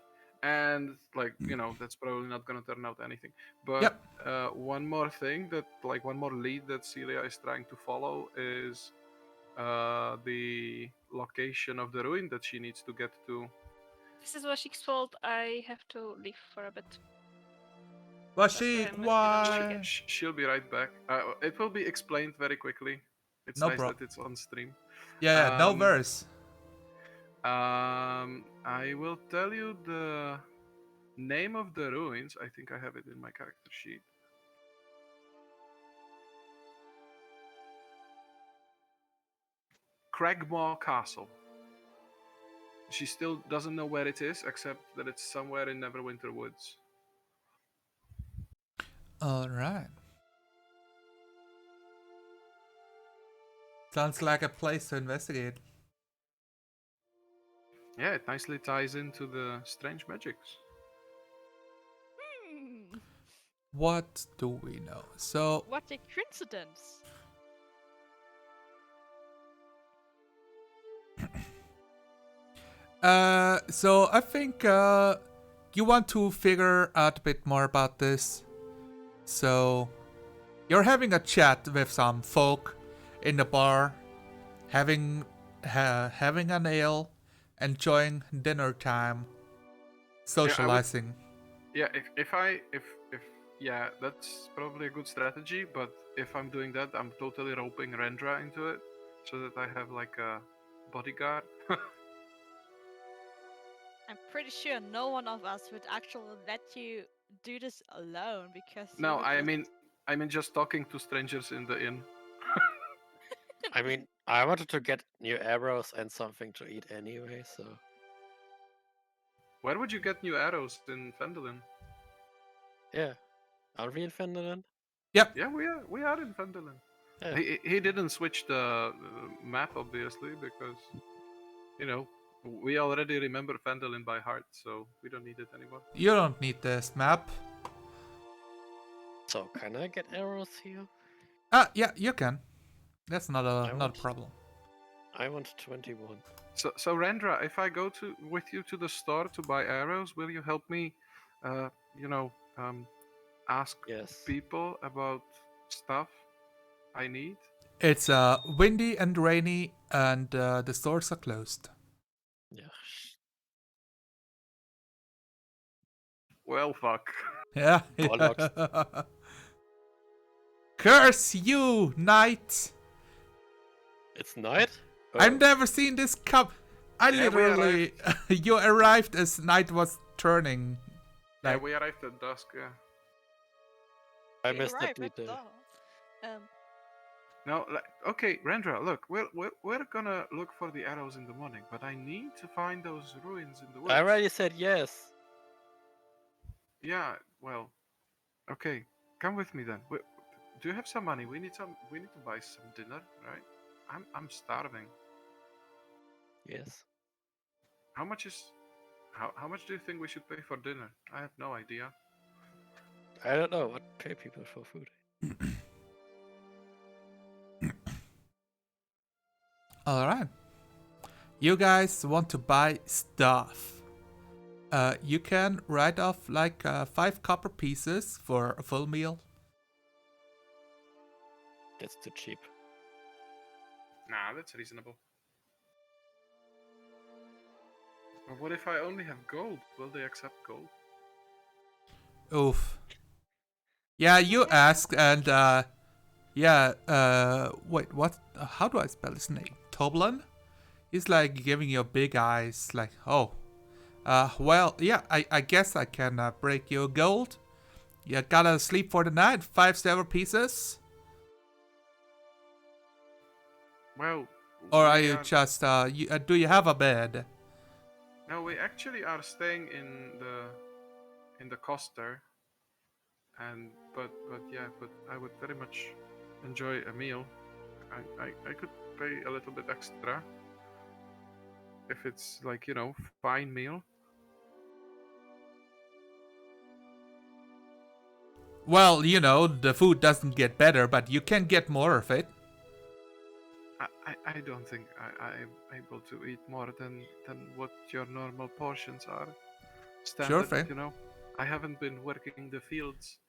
and like that's probably not gonna turn out anything. But Yep. one more thing one more lead that Celia is trying to follow is the location of the ruin that she needs to get to. This is Washik's fault. I have to leave for a bit. Washik, I must get on why? again. She'll be right back. It will be explained very quickly. It's No nice prob- that it's on stream. Yeah, no Um, worries. I will tell you the name of the ruins. I think I have it in my character sheet. Cragmaw Castle. She still doesn't know where it is, except that it's somewhere in Neverwinter Woods. Alright. Sounds like a place to investigate. Yeah, it nicely ties into the strange magics. Hmm. What do we know? So, What a coincidence. so I think you want to figure out a bit more about this. So, you're having a chat with some folk in the bar, having an ale, enjoying dinner time, socializing. Yeah, if yeah, that's probably a good strategy. But if I'm doing that, I'm totally roping Rendra into it, so that I have like a bodyguard. I'm pretty sure no one of us would actually let you do this alone because you No, would I just... mean just talking to strangers in the inn. I mean, I wanted to get new arrows and something to eat anyway, so Where would you get new arrows in Fendelin? yeah. Are we in Fendelin? Yep. Yeah, we are in Fendelin. Yeah. He didn't switch the map obviously because we already remember Fendelin by heart, so we don't need it anymore. You don't need this map. So can I get arrows here? Yeah, you can. That's not a want- problem. I want 21. So Rendra, if I go with you to the store to buy arrows, will you help me, ask Yes. people about stuff I need? It's windy and rainy, and the stores are closed. Yeah. Well, fuck. Yeah. Bollocks. Curse you, knight! It's night? Oh, I've never seen this come. I Yeah, we literally, you arrived as night was turning. Yeah, Like, we arrived at dusk. Yeah. I You missed that arrive at detail. dawn. No, okay, Rendra. Look, we're gonna look for the arrows in the morning, but I need to find those ruins in the woods. I already said yes. Yeah. Well. Okay. Come with me then. Do you have some money? We need to buy some dinner, right? I'm starving. Yes. How much do you think we should pay for dinner? I have no idea. I don't know what pay people for food. alright. You guys want to buy stuff. You can write off like 5 copper pieces for a full meal. That's too cheap. Nah, that's reasonable. But what if I only have gold? Will they accept gold? Oof. Yeah, you ask, and wait, what? How do I spell his name? Toblan? He's like giving you big eyes, like, oh. Well, yeah, I guess I can break your gold. You gotta sleep for the night, 5 silver pieces. Well, Or are we you just, do you have a bed? no, we actually are staying in the Coster, and but I would very much enjoy a meal. I could pay a little bit extra if it's like fine meal. Well, the food doesn't get better, but you can get more of it. I don't think I'm able to eat more than what your normal portions are. Sure Standard, thing. I haven't been working the fields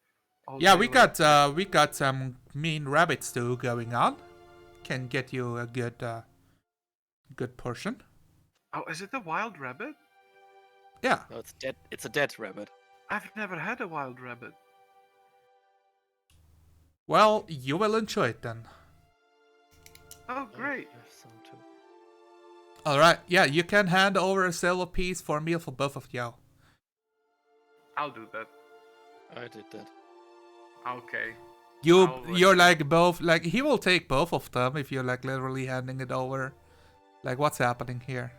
all Yeah, day lately. we got some mean rabbit stew going on. Can get you a good portion. Oh, is it a wild rabbit? Yeah. No, it's dead. It's a dead rabbit. I've never had a wild rabbit. Well, you will enjoy it then. Oh, great. I have some too. Alright, yeah, you can hand over a silver piece for a meal for both of you. I'll do that. I did that. Okay. You're like both, like, he will take both of them if you're like literally handing it over. Like, what's happening here?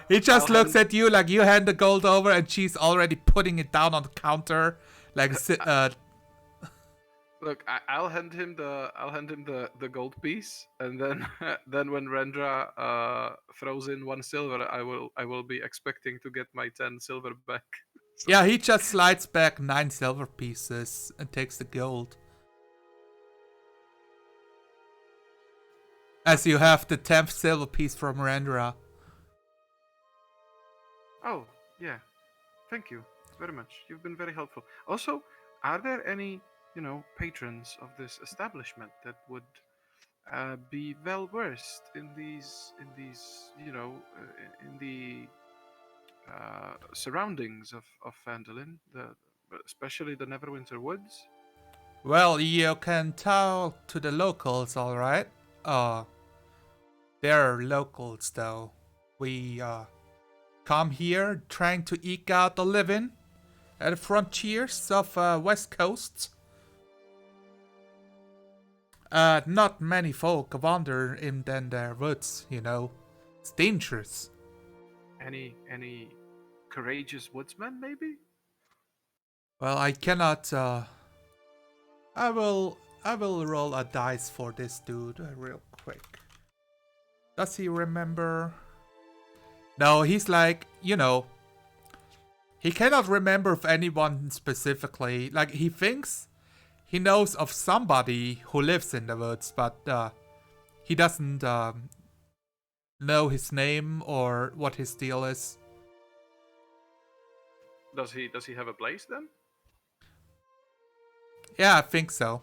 He just looks at you like you hand the gold over and she's already putting it down on the counter. Like, Look, I'll hand him the gold piece, and then then when Rendra throws in 1 silver, I will be expecting to get my 10 silver back. So. Yeah, he just slides back 9 silver pieces and takes the gold. As you have the 10th silver piece from Rendra. Oh, yeah. Thank you very much. You've been very helpful. Also, are there any, patrons of this establishment that would be well versed in these, in the surroundings of Phandalin, especially the Neverwinter Woods? Well, you can talk to the locals, alright? They're locals though. We come here trying to eke out a living at the frontiers of West Coast. Not many folk wander in their woods, It's dangerous. Any courageous woodsmen, maybe? Well, I cannot. I will roll a dice for this dude real quick. Does he remember? No, he's like, he cannot remember of anyone specifically. Like, he thinks he knows of somebody who lives in the woods, but he doesn't know his name or what his deal is. Does he have a place then? Yeah, I think so.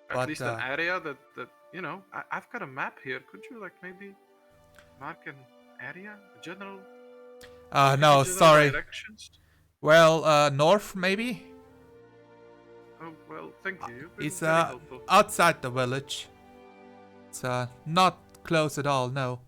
At least an area that I've got a map here. Could you maybe mark an area, a general? No, sorry. Directions? Well, north maybe. Oh well, thank you. You've been It's very helpful. outside the village. It's not close at all. No.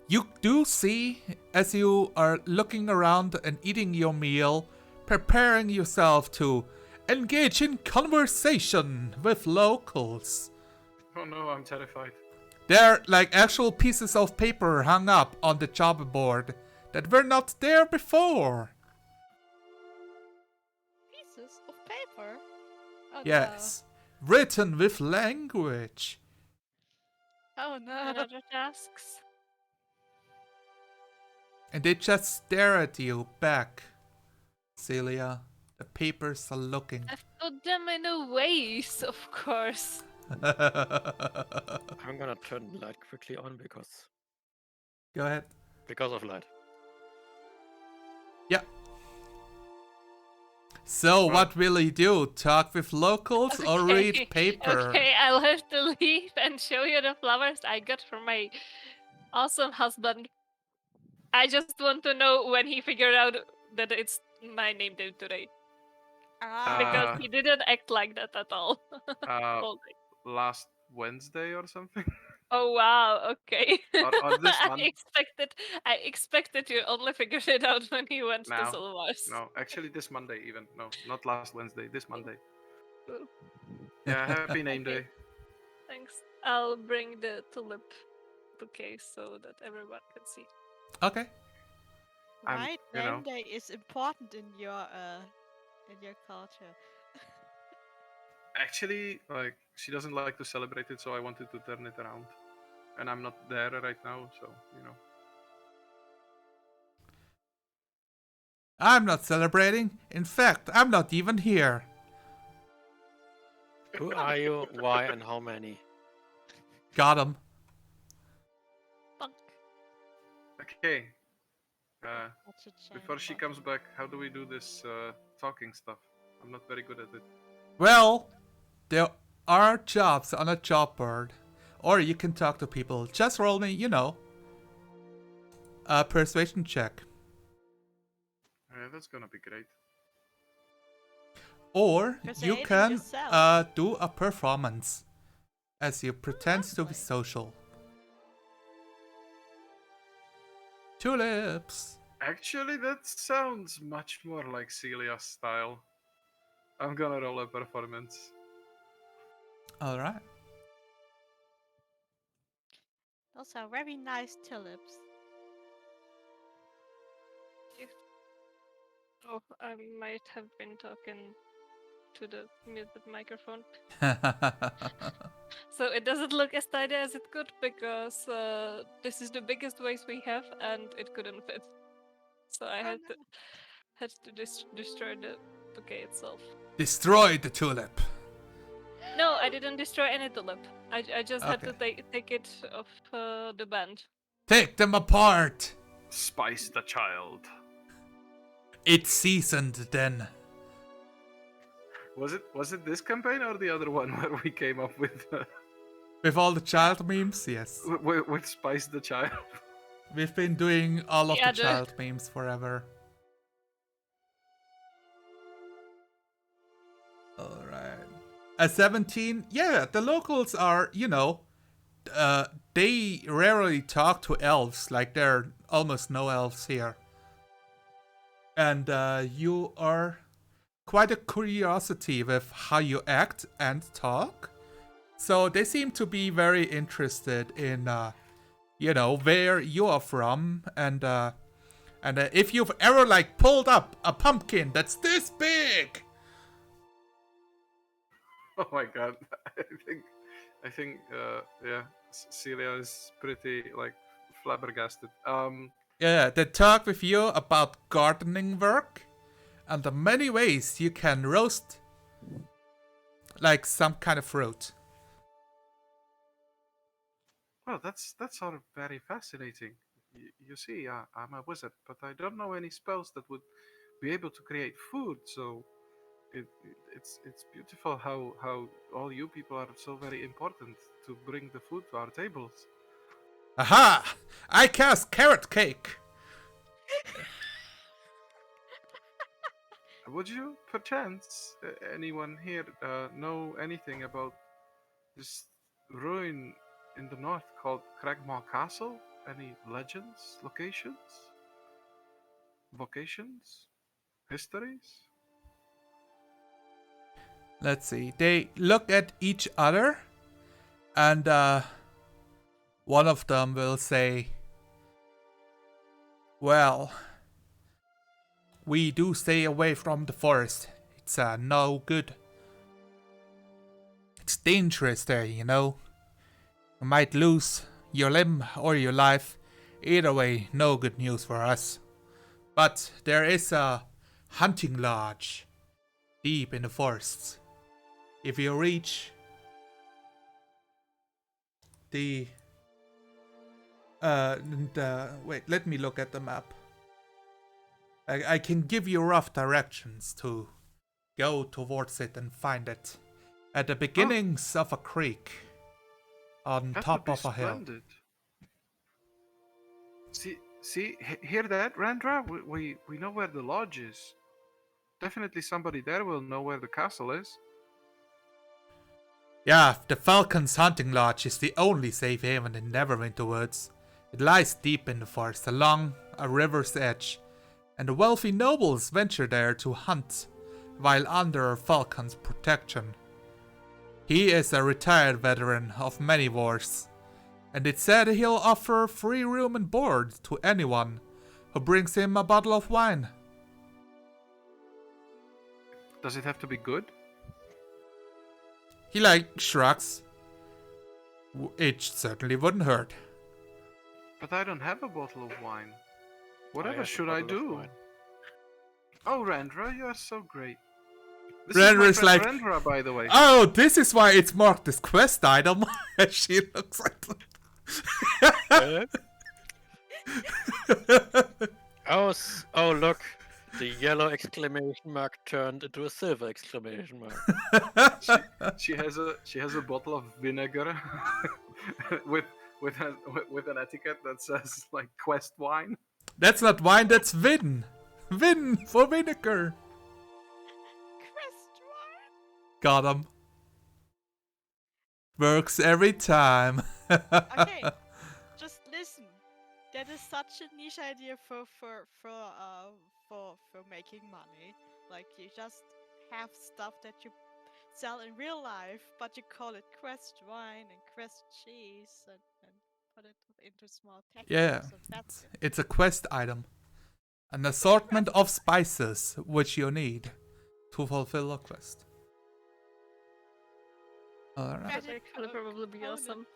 You do see, as you are looking around and eating your meal, preparing yourself to engage in conversation with locals. Oh no, I'm terrified. There are like actual pieces of paper hung up on the job board that were not there before. Pieces of paper? Oh, Yes, written with language. No. Oh no. Another tasks. And they just stare at you back, Celia. The papers are looking. I've put them in a vase, of course. I'm gonna turn the light quickly on because Go ahead. of light. Yeah. So Well- what will he do? Talk with locals or read paper? Okay, I'll have to leave and show you the flowers I got from my awesome husband. I just want to know when he figured out that it's my name day today. Because Uh, he didn't act like that at all. uh, All day. last Wednesday or something. Oh wow, okay. Or this I month. expected you only figured it out when he went to Now. Silvars. No, actually this Monday even. No, not last Wednesday. This Monday. Cool. Yeah, happy name Okay. day. Thanks. I'll bring the tulip bouquet so that everyone can see. Okay. I'm- Right, you know. name day is important in your culture. Actually, like she doesn't like to celebrate it, so I wanted to turn it around. And I'm not there right now, so you know. I'm not celebrating. In fact, I'm not even here. Who are you? Why and how many? Got him. Fuck. Okay. That's a Before she chamber. comes back, how do we do this talking stuff? I'm not very good at it. Well, there are jobs on a job board. Or you can talk to people. Just roll me, a persuasion check. Yeah, that's gonna be great. Or you Persuading can yourself. do a performance as you pretend to be lovely. social. Tulips. Actually, that sounds much more like Celia's style. I'm gonna roll a performance. All right. Those are very nice tulips. Oh, I might have been talking to the muted microphone. So it doesn't look as tidy as it could because this is the biggest vase we have and it couldn't fit. So I Oh, had to destroy the bouquet itself. Destroy the tulip. No, I didn't destroy any tulip. I just had to Okay. take it off the band. Take them apart. Spice the child. It's seasoned then. Was it this campaign or the other one where we came up with With all the child memes, yes. with Spice the child? We've been doing all of Yeah, the child memes forever. Alright. At 17, yeah, the locals are, they rarely talk to elves, like there are almost no elves here. And you are quite a curiosity with how you act and talk. So they seem to be very interested in, where you are from, and if you've ever pulled up a pumpkin that's this big. Oh my god! I think, yeah, Celia is pretty flabbergasted. Yeah, they talk with you about gardening work and the many ways you can roast some kind of fruit. Well, that's sort of very fascinating. You see, I'm a wizard, but I don't know any spells that would be able to create food. So it's beautiful how all you people are so very important to bring the food to our tables. Aha! I cast carrot cake. Would you, perchance, anyone here know anything about this ruin in the north called Cragmaw Castle? Any legends, locations, vocations, histories? Let's see. They look at each other, and one of them will say, "Well, we do stay away from the forest. It's no good. It's dangerous there, You might lose your limb or your life. Either way, no good news for us. But there is a hunting lodge deep in the forests. If you reach wait, let me look at the map. I can give you rough directions to go towards it and find it. At the beginnings of a creek. On That top would be of a hill. splendid. Hear that, Randra? We know where the lodge is. Definitely somebody there will know where the castle is. Yeah, the Falcon's hunting lodge is the only safe haven in Neverwinter Woods. It lies deep in the forest along a river's edge, and the wealthy nobles venture there to hunt while under Falcon's protection. He is a retired veteran of many wars, and it's said he'll offer free room and board to anyone who brings him a bottle of wine. Does it have to be good? He shrugs. It certainly wouldn't hurt. But I don't have a bottle of wine. I Whatever have a should I bottle of do? wine. Oh, Randra, you are so great. This Randra's is my like, friend Randra, by the way. Oh, this is why it's marked as quest item. She looks like Oh, look. The yellow exclamation mark turned into a silver exclamation mark. She has a bottle of vinegar with an etiquette that says like quest wine. That's not wine, that's vin. Vin for vinegar. Quest wine. Got him. Works every time. Okay, just listen. That is such a niche idea for making money. Like you just have stuff that you sell in real life, but you call it quest wine and quest cheese and put it into small packets. Yeah, So that's it. it's a quest item. An assortment of spices which you need to fulfill a quest. Alright. Magic That could probably be component. awesome.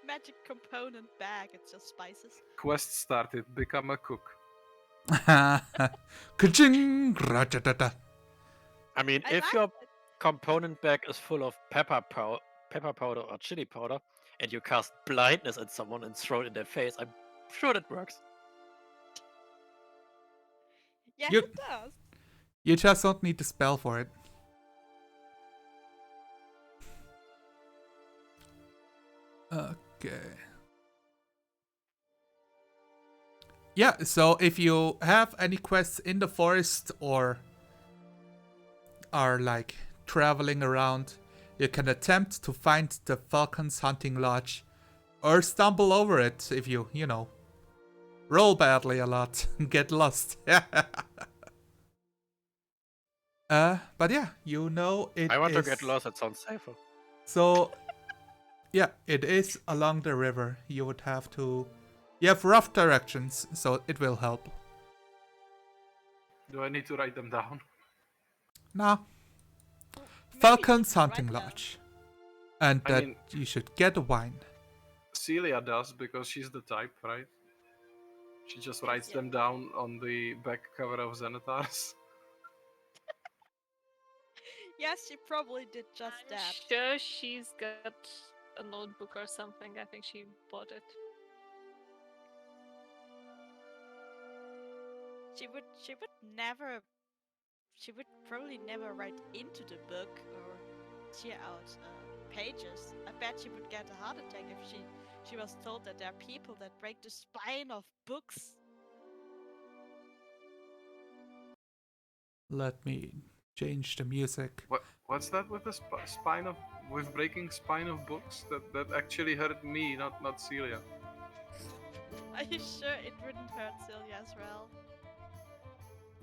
Magic component bag. It's just spices. Quest started. Become a cook. Ka-ching! Ra-ta-ta-ta. I mean, I if like your it. component bag is full of pepper powder or chili powder, and you cast blindness at someone and throw it in their face, I'm sure that works. Yes, You- it does. You just don't need the spell for it. Okay. Yeah, so if you have any quests in the forest or are traveling around, you can attempt to find the Falcon's hunting lodge or stumble over it if you roll badly a lot and get lost. But yeah, it I want to is- get lost, that sounds safer. So, yeah, it is along the river. You have rough directions, so it will help. Do I need to write them down? Nah. Maybe Falcon's just write hunting them. lodge. And I that mean- you should get a wine. Celia does because she's the type, right? She just writes Yeah. them down on the back cover of Xenatars. Yes, she probably did just I'm that. sure she's got a notebook or something. I think she bought it. She would probably never write into the book or tear out pages. I bet she would get a heart attack if she was told that there are people that break the spine of books. Let me change the music. What's that with the with breaking spine of books? That actually hurt me, not Celia. Are you sure it wouldn't hurt Celia as well?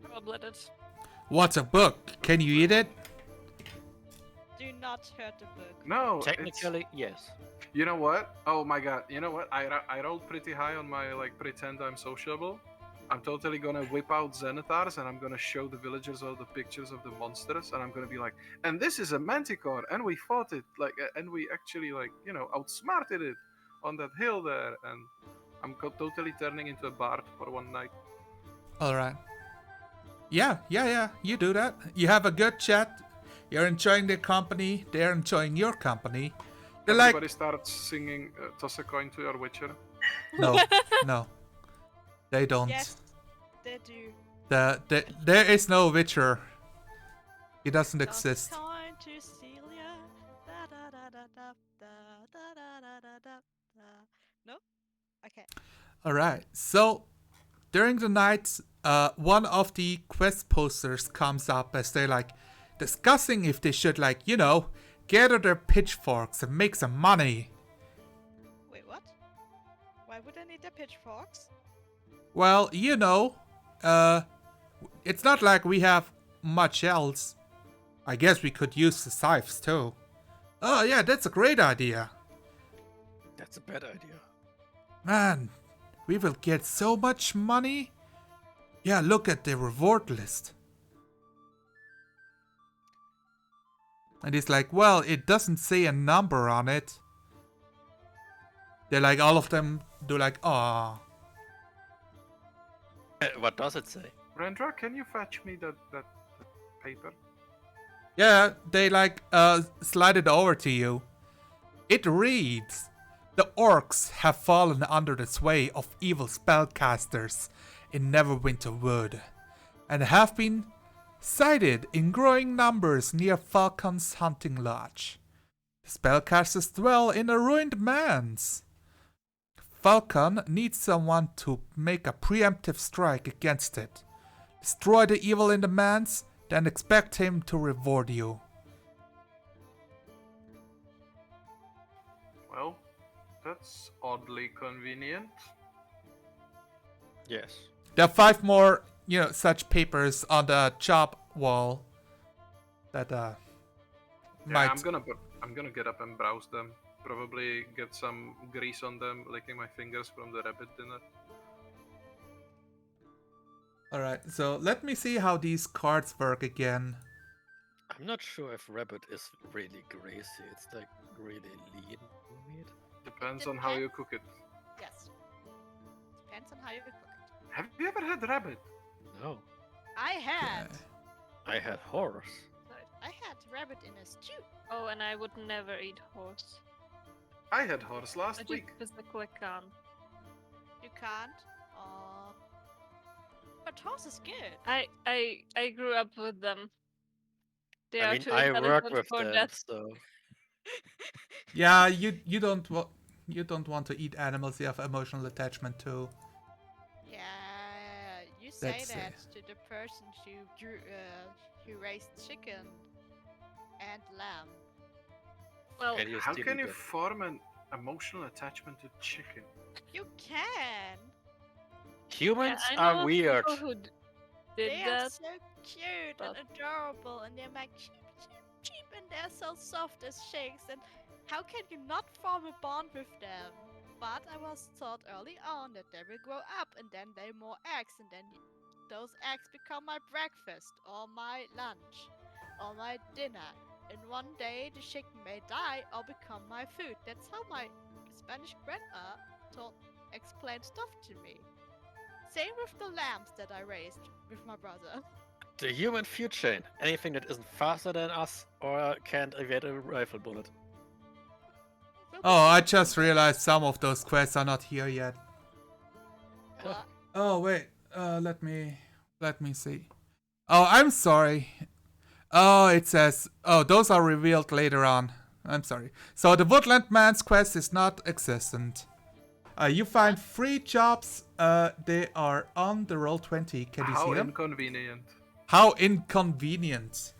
Probably it. What's a book? Can you eat it? Do not hurt the book. No, Technically, yes. You know what? Oh my god! You know what? I rolled pretty high on my pretend I'm sociable. I'm totally gonna whip out Xenatars and I'm gonna show the villagers all the pictures of the monsters and I'm gonna be like, and this is a manticore and we fought it and we actually outsmarted it on that hill there and I'm totally turning into a bard for one night. Alright. Yeah, you do that. You have a good chat. You're enjoying their company. They're enjoying your company. They're Everybody starts singing "Toss a coin to your witcher." no. They don't. Yes, they do. There is no Witcher He doesn't Toss a exist. coin to Celia. Da da da da da da da da da da da da. No? Okay. Alright, so during the night, one of the quest posters comes up as they're like discussing if they should, like, gather their pitchforks and make some money. Wait, what? Why would I need the pitchforks? Well, it's not like we have much else. I guess we could use the scythes too. Oh yeah, that's a great idea. That's a bad idea. Man, we will get so much money. Yeah, look at the reward list. And he's like, well, it doesn't say a number on it. They're like, all of them do like, ah. What does it say? Rendra, can you fetch me that paper? Yeah, they like slide it over to you. It reads, the orcs have fallen under the sway of evil spellcasters in Neverwinter Wood, and have been sighted in growing numbers near Falcon's hunting lodge. The spellcasters dwell in a ruined manse. Falcon needs someone to make a preemptive strike against it. Destroy the evil in the manse, then expect him to reward you. Well, that's oddly convenient. Yes. There are 5 more, such papers on the job wall that might. Yeah, I'm gonna get up and browse them. Probably get some grease on them, licking my fingers from the rabbit dinner. Alright, so let me see how these cards work again. I'm not sure if rabbit is really greasy. It's like really lean meat. Depends on how you cook it. Yes. Depends on how you cook it. Have you ever had rabbit? No. I had. Okay. I had horse. I had rabbit in a stew. Oh, and I would never eat horse. I had horse I last just week. physically can't. You can't. But horse is good. I grew up with them. They I are mean, too I work intelligent with for them, that. so Yeah, you don't want to eat animals you have emotional attachment to. Yeah, you say That's, that to the person who raised chicken and lamb. Well, and you How still can eat you them. form an emotional attachment to chicken? You can. Humans yeah, I know are of weird. people who did They are that. so cute and but- adorable, and they're like cheap, and they're so soft as shakes. And how can you not form a bond with them? But I was taught early on that they will grow up, and then they more eggs, and then those eggs become my breakfast, or my lunch, or my dinner. And one day the chicken may die or become my food. That's how my Spanish grandma explained stuff to me. Same with the lambs that I raised with my brother. The human food chain. Anything that isn't faster than us or can't evade a rifle bullet. Oh, I just realized some of those quests are not here yet. What? Oh wait, let me see. Oh, I'm sorry. Oh, it says, those are revealed later on. I'm sorry. So the Woodland Man's quest is not existent. You find 3 jobs. They are on the Roll20. Can you How see them? inconvenient. How inconvenient.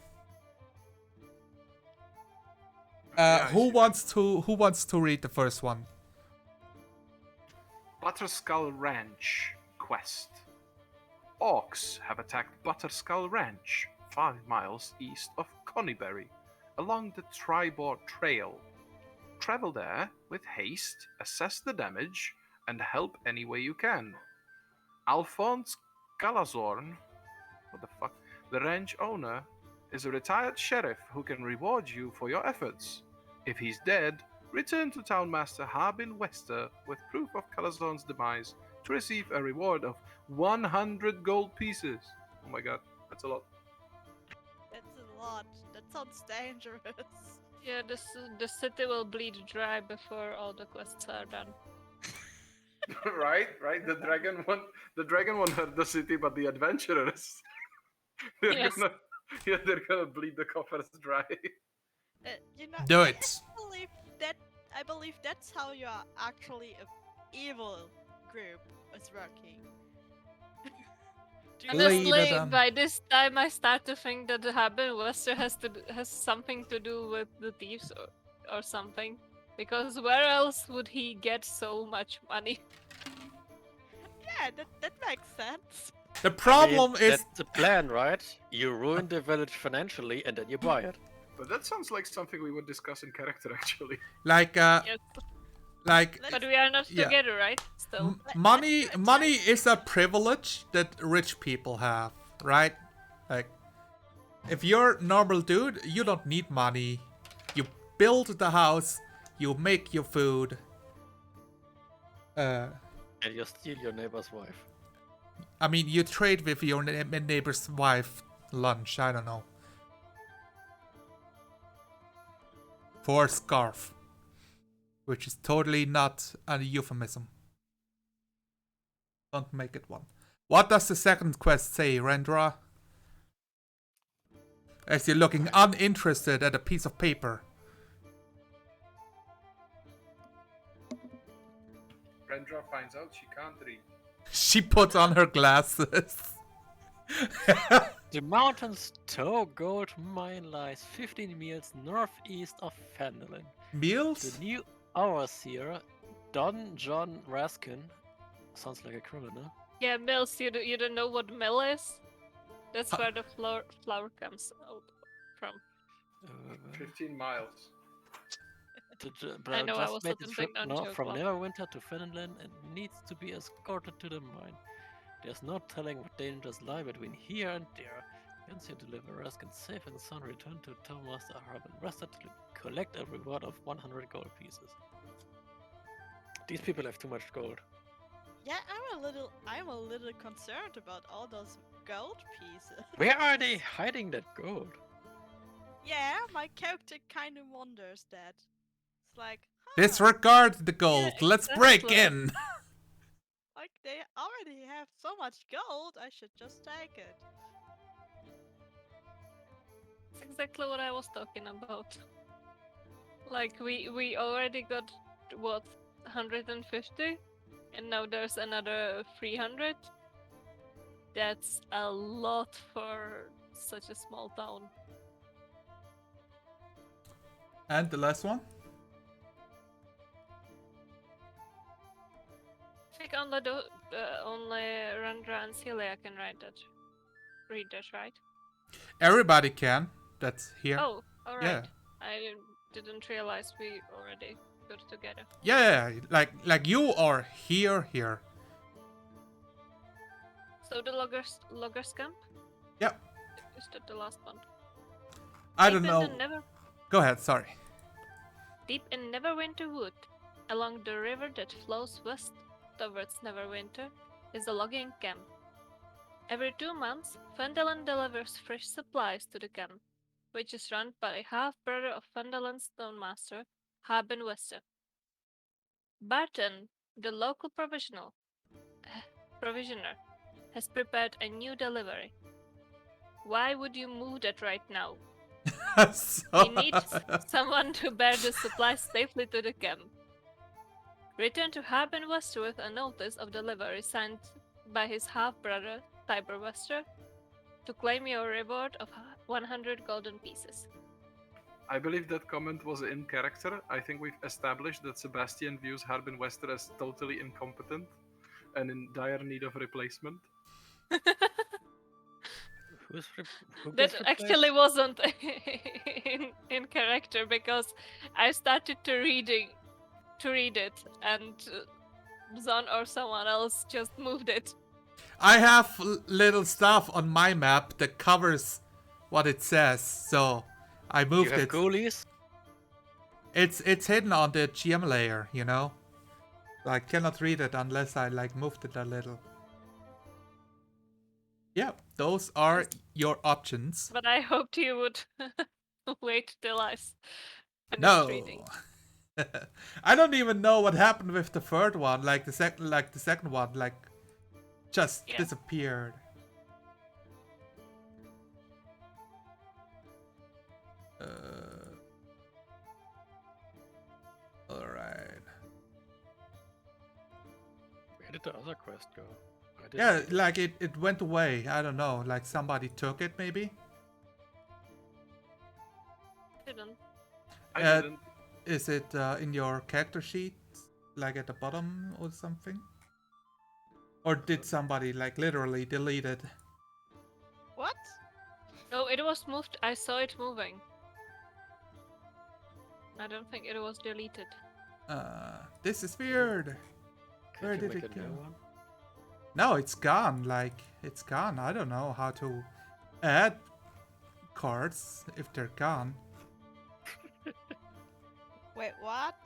Yeah, I Who see wants to read the first one? Butterskull Ranch quest. Orcs have attacked Butterskull Ranch, 5 miles east of Conyberry, along the Tribord Trail. Travel there with haste, assess the damage, and help any way you can. Alphonse Galazorn, what the fuck, the ranch owner, is a retired sheriff who can reward you for your efforts. If he's dead, return to Townmaster Harbin Wester with proof of Calazorn's demise to receive a reward of 100 gold pieces. Oh my god, that's a lot. That's a lot. That sounds dangerous. Yeah, the city will bleed dry before all the quests are done. right. The dragon won't hurt the city, but the adventurers. They're Yes. gonna Yeah, they're gonna bleed the coffers dry. You know, Do I it. believe that. I believe that's how you are actually a evil group is working. Do you know? Leave it Honestly, on. by this time I start to think that the Haben Wester has something to do with the thieves or something. Because where else would he get so much money? Yeah, that makes sense. The I mean, problem is that's the plan, right? You ruin the village financially and then you buy it. But that sounds like something we would discuss in character, actually. like Yes. like Let's- But we are not yeah. together, right? Still. money let's money is a privilege that rich people have, right? Like, if you're a normal dude, you don't need money. You build the house, you make your food. And you steal your neighbor's wife. I mean, you trade with your neighbor's wife lunch, I don't know. For a scarf. Which is totally not a euphemism. Don't make it one. What does the second quest say, Rendra? As you're looking uninterested at a piece of paper. Rendra finds out she can't read. She puts on her glasses. The mountain's Toe Gold Mine lies 15 miles northeast of Fendelin. Meals? The new overseer, Don John Raskin, sounds like a criminal. Yeah, Mills, you don't know what mill is? That's where the flour comes out from. 15 miles. I know, I just was made the trip attempting on north joke from one. Neverwinter to Fendelin and needs to be escorted to the mine. There's no telling what dangers lie between here and there. Once you deliver Raskin safe and sound, return to Townmaster Harbin Rester to collect a reward of 100 gold pieces. These people have too much gold. Yeah, I'm a little concerned about all those gold pieces. Where are they hiding that gold? Yeah, my character kind of wonders that. It's like, Disregard the gold. Yeah, Let's break exactly. in. like they already have so much gold, I should just take it. That's exactly what I was talking about. Like, we already got, what, 150? And now there's another 300? That's a lot for such a small town. And the last one? I think only Randra and Celia can read that, right? Everybody can. That's here. Oh, alright. Yeah. I didn't realize we already got together. Yeah, like you are here. So the loggers camp? Yep. Is that the last one? I don't Deep know. in the Go ahead, sorry. Deep in Neverwinter Wood, along the river that flows west towards Neverwinter, is a logging camp. Every 2 months, Fendelin delivers fresh supplies to the camp, which is run by a half-brother of Fendelin's stonemaster, Haben Wester. Barton, the local provisioner, has prepared a new delivery. Why would you move that right now? We need someone to bear the supplies safely to the camp. Return to Haben Wester with a notice of delivery signed by his half-brother, Tiber Wester, to claim your reward of 100 golden pieces. I believe that comment was in character. I think we've established that Sebastian views Harbin Wester as totally incompetent and in dire need of replacement. Who That gets actually replaced? wasn't in character because I started to read it and Zon or someone else just moved it. I have little stuff on my map that covers what it says, so I You moved have it. goalies? It's hidden on the GM layer, you know? I cannot read it unless I moved it a little. Yeah, those are your options. But I hoped you would wait till I finished No. reading. I don't even know what happened with the third one, the second one, just Yeah. disappeared. Alright. Where did the other quest go? I didn't Yeah, see it. like it went away. I don't know. Like somebody took it, maybe? Didn't. I Uh, didn't. Is it in your character sheet? Like at the bottom or something? Or did somebody like literally delete it? What? No, it was moved. I saw it moving. I don't think it was deleted. This is weird. Where Can't you did make it a go? new one? No, it's gone. Like, it's gone. I don't know how to add cards if they're gone. Wait, what?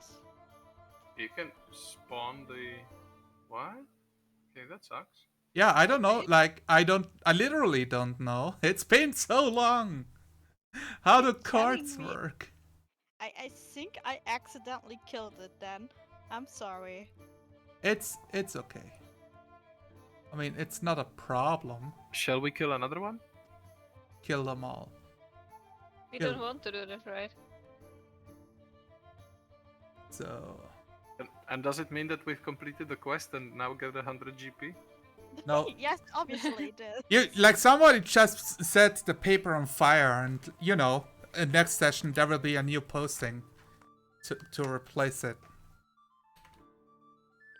You can spawn the. What? Okay, that sucks. Yeah, I don't know. Okay. Like, I literally don't know. It's been so long. How do You're telling cards me- work? I think I accidentally killed it then. I'm sorry. It's okay. I mean, it's not a problem. Shall we kill another one? Kill them all. We Yeah. don't want to do that, right? So, And does it mean that we've completed the quest and now get 100 GP? no. Yes, obviously it is. You like somebody just set the paper on fire, and you know, in next session there will be a new posting to replace it.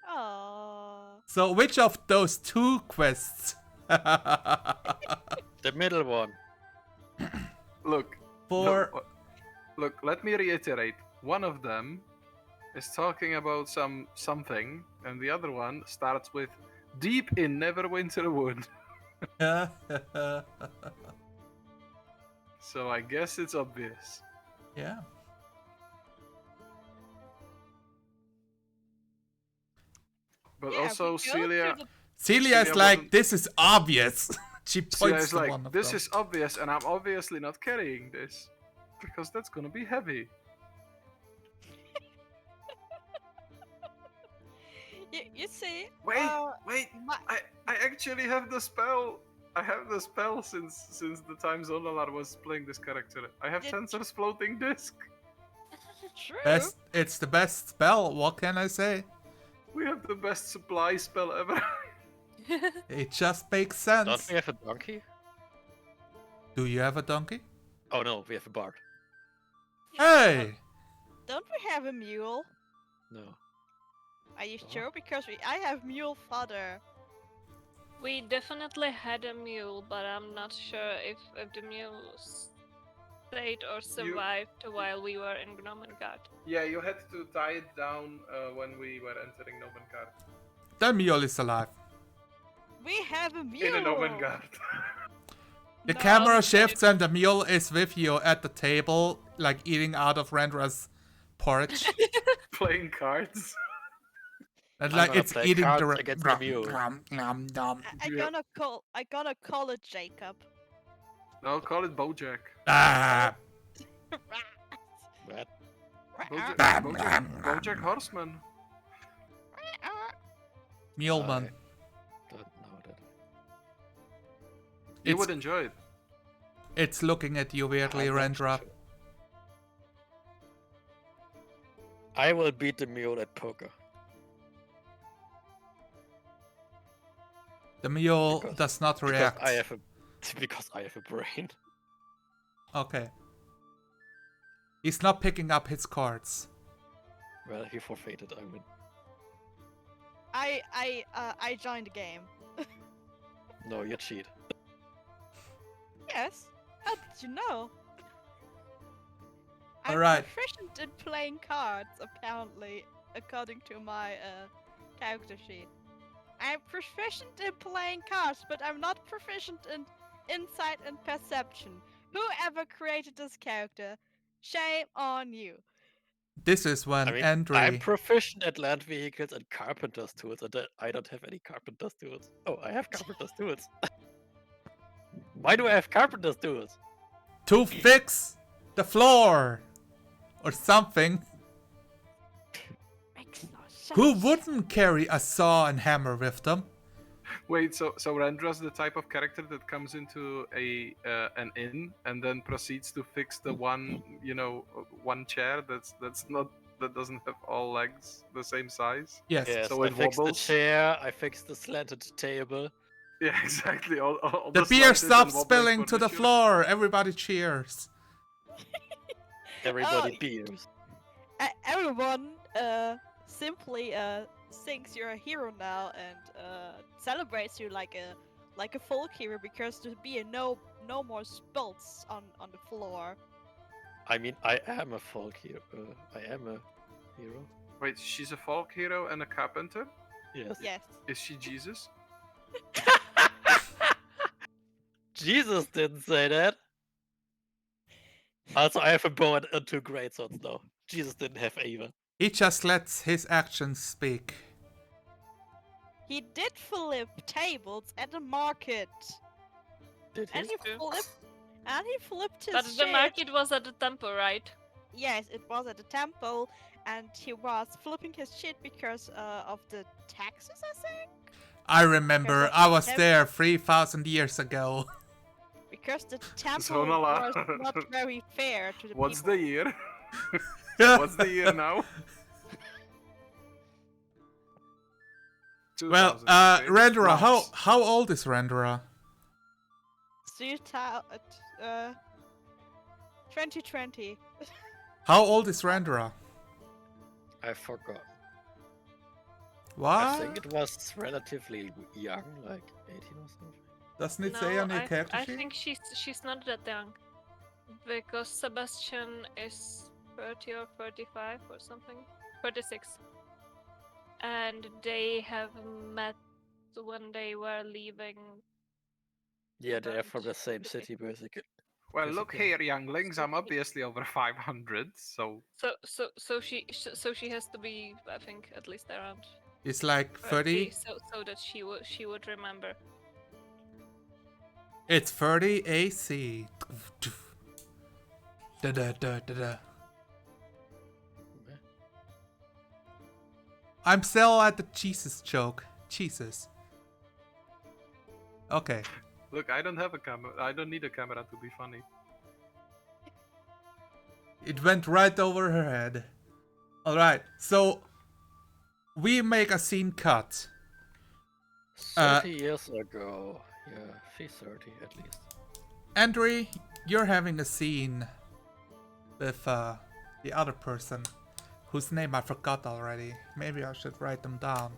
Oh. So which of those two quests? The middle one. Look. For Look, let me reiterate. One of them is talking about something, and the other one starts with "Deep in Neverwinter Wood." So I guess it's obvious. yeah. But Yeah, also we go Celia, to the- Celia is Celia like, wasn't- this is obvious. She Celia points is to like, one of "This them. is obvious, and I'm obviously not carrying this because that's gonna be heavy." You see? Wait, uh, wait! my- I actually have the spell. I have the spell since the time Zonalar was playing this character. I have Did- Tensor's floating disc. True. It's the best spell. What can I say? We have the best supply spell ever. It just makes Don't sense. we have a donkey? Do you have a donkey? Oh no, we have a bard. Hey! Don't we have a mule? No. Are you Oh. sure? Because I have mule fodder. We definitely had a mule, but I'm not sure if the mule stayed or survived while we were in Gnomengard. Yeah, you had to tie it down when we were entering Nomengard. The mule is alive. We have a mule. In a Nomengard. The No, camera it- shifts and the mule is with you at the table, like eating out of Rendra's porridge. Playing cards. And I'm like gonna it's play eating cards the against the mule. I gonna call it Jacob. No, call it Bojack. Ah, What? Bojack Horseman. Muleman. I don't know that. You It's, would enjoy it. it's looking at you weirdly, I'm not Rendra. sure. I will beat the mule at poker. The mule Because- does not Because react. I have a because I have a brain. Okay. He's not picking up his cards. Well, he forfeited. I win. I joined the game. No, you cheat. Yes. How did you know? I'm Alright. proficient in playing cards, apparently, according to my character sheet. I'm proficient in playing cards, but I'm not proficient in insight and perception. Whoever created this character, shame on you. This is when I mean, Andre. I'm proficient at land vehicles and carpenter's tools, and I don't have any carpenter's tools. Oh, I have carpenter's tools. Why do I have carpenter's tools? To fix the floor! Or something. Makes no sense. Who wouldn't carry a saw and hammer with them? Wait, so Rendra's the type of character that comes into an inn and then proceeds to fix the one chair that doesn't have all legs the same size. Yes. Yes, So I it fixed the wobbles. chair, I fixed the slanted table. Yeah, exactly. All The beer slanted and stops wobbly spilling to the furniture. floor. Everybody cheers. Everybody Oh, beers. Everyone simply thinks you're a hero now and celebrates you like a folk hero because there's be no more spills on the floor. I mean, I am a folk hero. I am a hero. Wait, she's a folk hero and a carpenter? Yes. Yes. Is she Jesus? Jesus didn't say that. Also, I have a bow and 2 greatswords now. Jesus didn't have either. He just lets his actions speak. He did flip tables at the market. Did he? And he flipped his But the shit. market was at the temple, right? Yes, it was at the temple, and he was flipping his shit because of the taxes, I think. I remember, Because I was of- there 3,000 years ago. Because the temple Zonala. was not very fair to the What's people. the year? What's the year now? Well, 2000, okay. Rendera, Months. how old is Rendera? 2020. How old is Rendera? I forgot. What? I think it was relatively young, like 18 or something. Doesn't it say on your character I sheet? think she's not that young. Because Sebastian is 30 or 35 or something. 36. And they have met when they were leaving. Yeah, they're from the Around same 50. city, basically. Well, look Basically. here, younglings. I'm obviously over 500, so So she has to be, I think, at least around It's like 30. so that she would remember. It's 30 AC. Da da da da da. I'm still at the Jesus joke. Jesus. Okay. look, I don't have a camera. I don't need a camera to be funny. It went right over her head. Alright, so we make a scene cut. 30 years ago. Yeah, 30 at least. Andre, you're having a scene with the other person whose name I forgot already. Maybe I should write them down.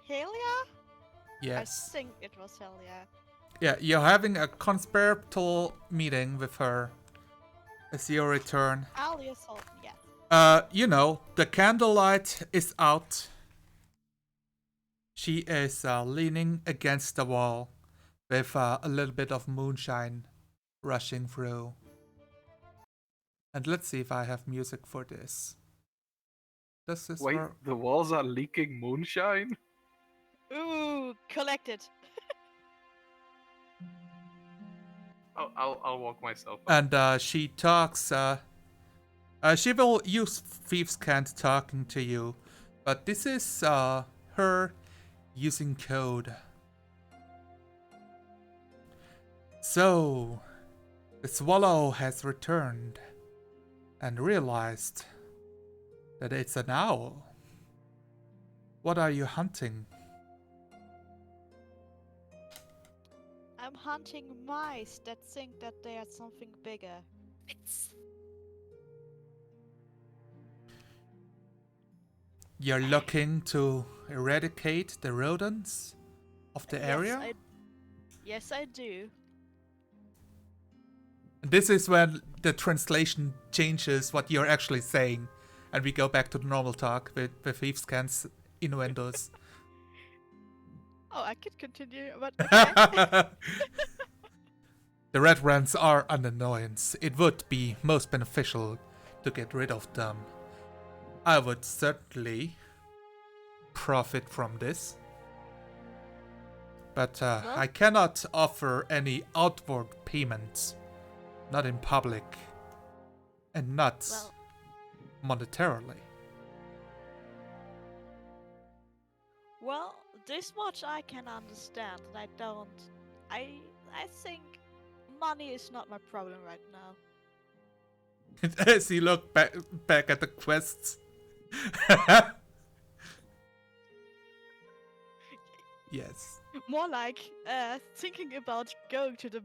Helia? Yes. I think it was Helia. Yeah, you're having a conspiratorial meeting with her as you return. Alias Holt, yeah. You know, the candlelight is out. She is leaning against the wall with a little bit of moonshine rushing through. And let's see if I have music for this. Does this Wait, work? the walls are leaking moonshine? Ooh, collected. I'll walk myself up. And she talks. She will use Thieves' Cant talking to you, but this is her using code. So, the swallow has returned and realized that it's an owl. What are you hunting? I'm hunting mice that think that they are something bigger. You're looking to eradicate the rodents of the area? Yes, I do. This is when the translation changes what you're actually saying, and we go back to the normal talk with Thieves' Cant's innuendos. Oh, I could continue, but okay. The red wrens are an annoyance. It would be most beneficial to get rid of them. I would certainly profit from this. But I cannot offer any outward payments. Not in public. And not monetarily. Well, this much I can understand, and I don't. I think money is not my problem right now. As you look back at the quests. Yes. More like thinking about going to the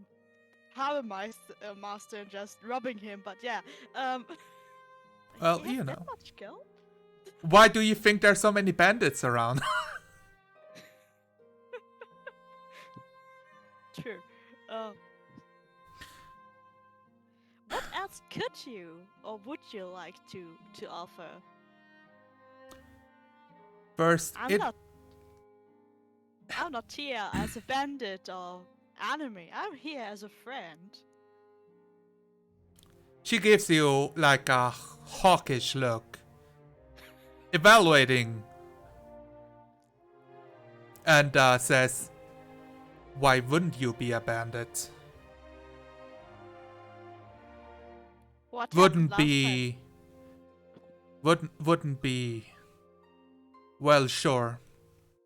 harbor master and just robbing him. But yeah, Well, he has you that know. much gold? Why do you think there's so many bandits around? True. What else could you or would you like to offer? First, I'm not here as a bandit or enemy. I'm here as a friend. she gives you like a hawkish look, evaluating, and says, "Why wouldn't you be a bandit? What Wouldn't happened last be, wouldn't be. Well, sure.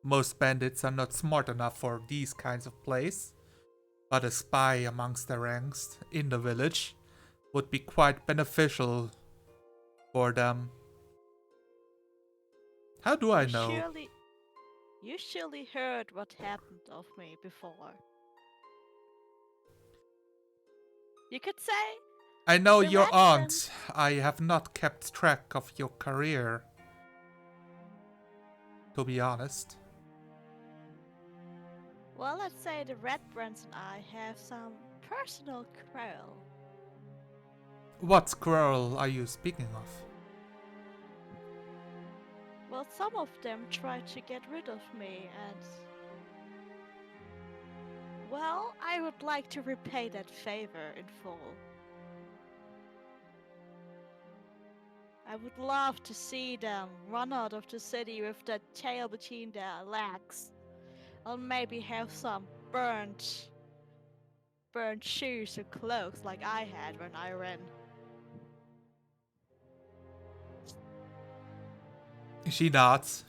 Most bandits are not smart enough for these kinds of plays, but a spy amongst the ranks in the village would be quite beneficial for them. How do I know? You surely heard what happened of me before. You could say I know the your red aunt. I have not kept track of your career, to be honest. Well, let's say the Red Brands and I have some personal quarrel. What squirrel are you speaking of? Well, some of them tried to get rid of me and... Well, I would like to repay that favor in full. I would love to see them run out of the city with that tail between their legs. Or maybe have some burnt shoes or clothes like I had when I ran. She nods.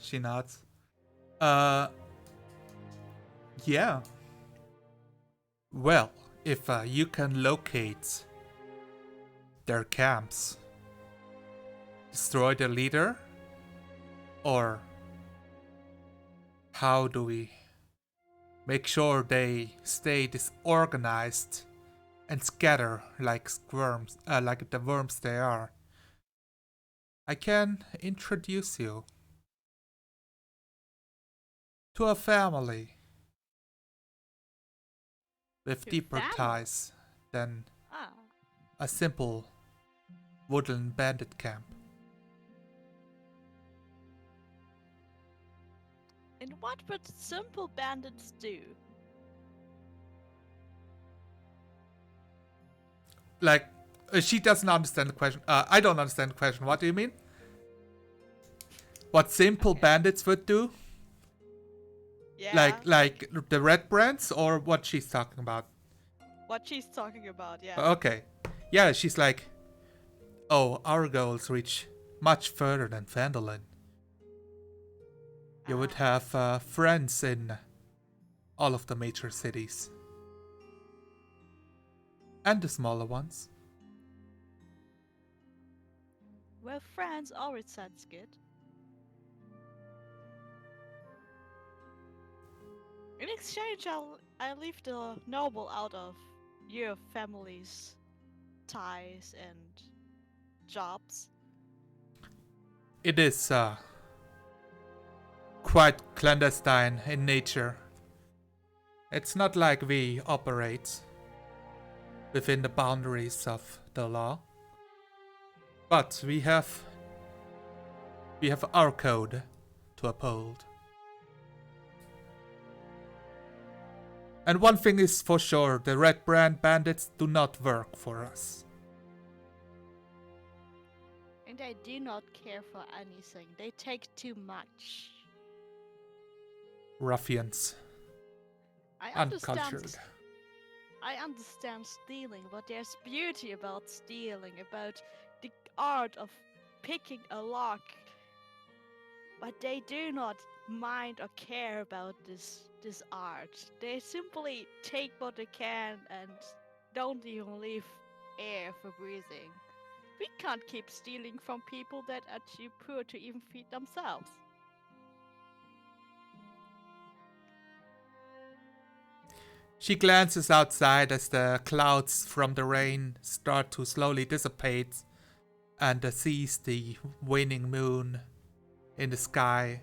Yeah. Well, if you can locate their camps, destroy their leader, or how do we make sure they stay disorganized and scatter like worms, like the worms they are? I can introduce you to a family with To deeper family? ties than Ah, a simple woodland bandit camp. and what would simple bandits do? Like, she doesn't understand the question. I don't understand the question. What do you mean? What simple Okay. bandits would do? Yeah, Like the red brands, or what she's talking about? what she's talking about, yeah. Okay. Yeah, she's like, oh, our goals reach much further than Vandalin. You would Ah. have friends in all of the major cities. And the smaller ones. Well, friends always sounds good. In exchange, I'll leave the noble out of your family's ties and jobs. It is quite clandestine in nature. It's not like we operate within the boundaries of the law. But we have our code to uphold. And one thing is for sure, the Red Brand bandits do not work for us. And they do not care for anything. They take too much. Ruffians. I Uncultured. understand stealing, but there's beauty about stealing, about the art of picking a lock but they do not mind or care about this art. They simply take what they can and don't even leave air for breathing. We can't keep stealing from people that are too poor to even feed themselves. She glances outside as the clouds from the rain start to slowly dissipate and sees the waning moon in the sky,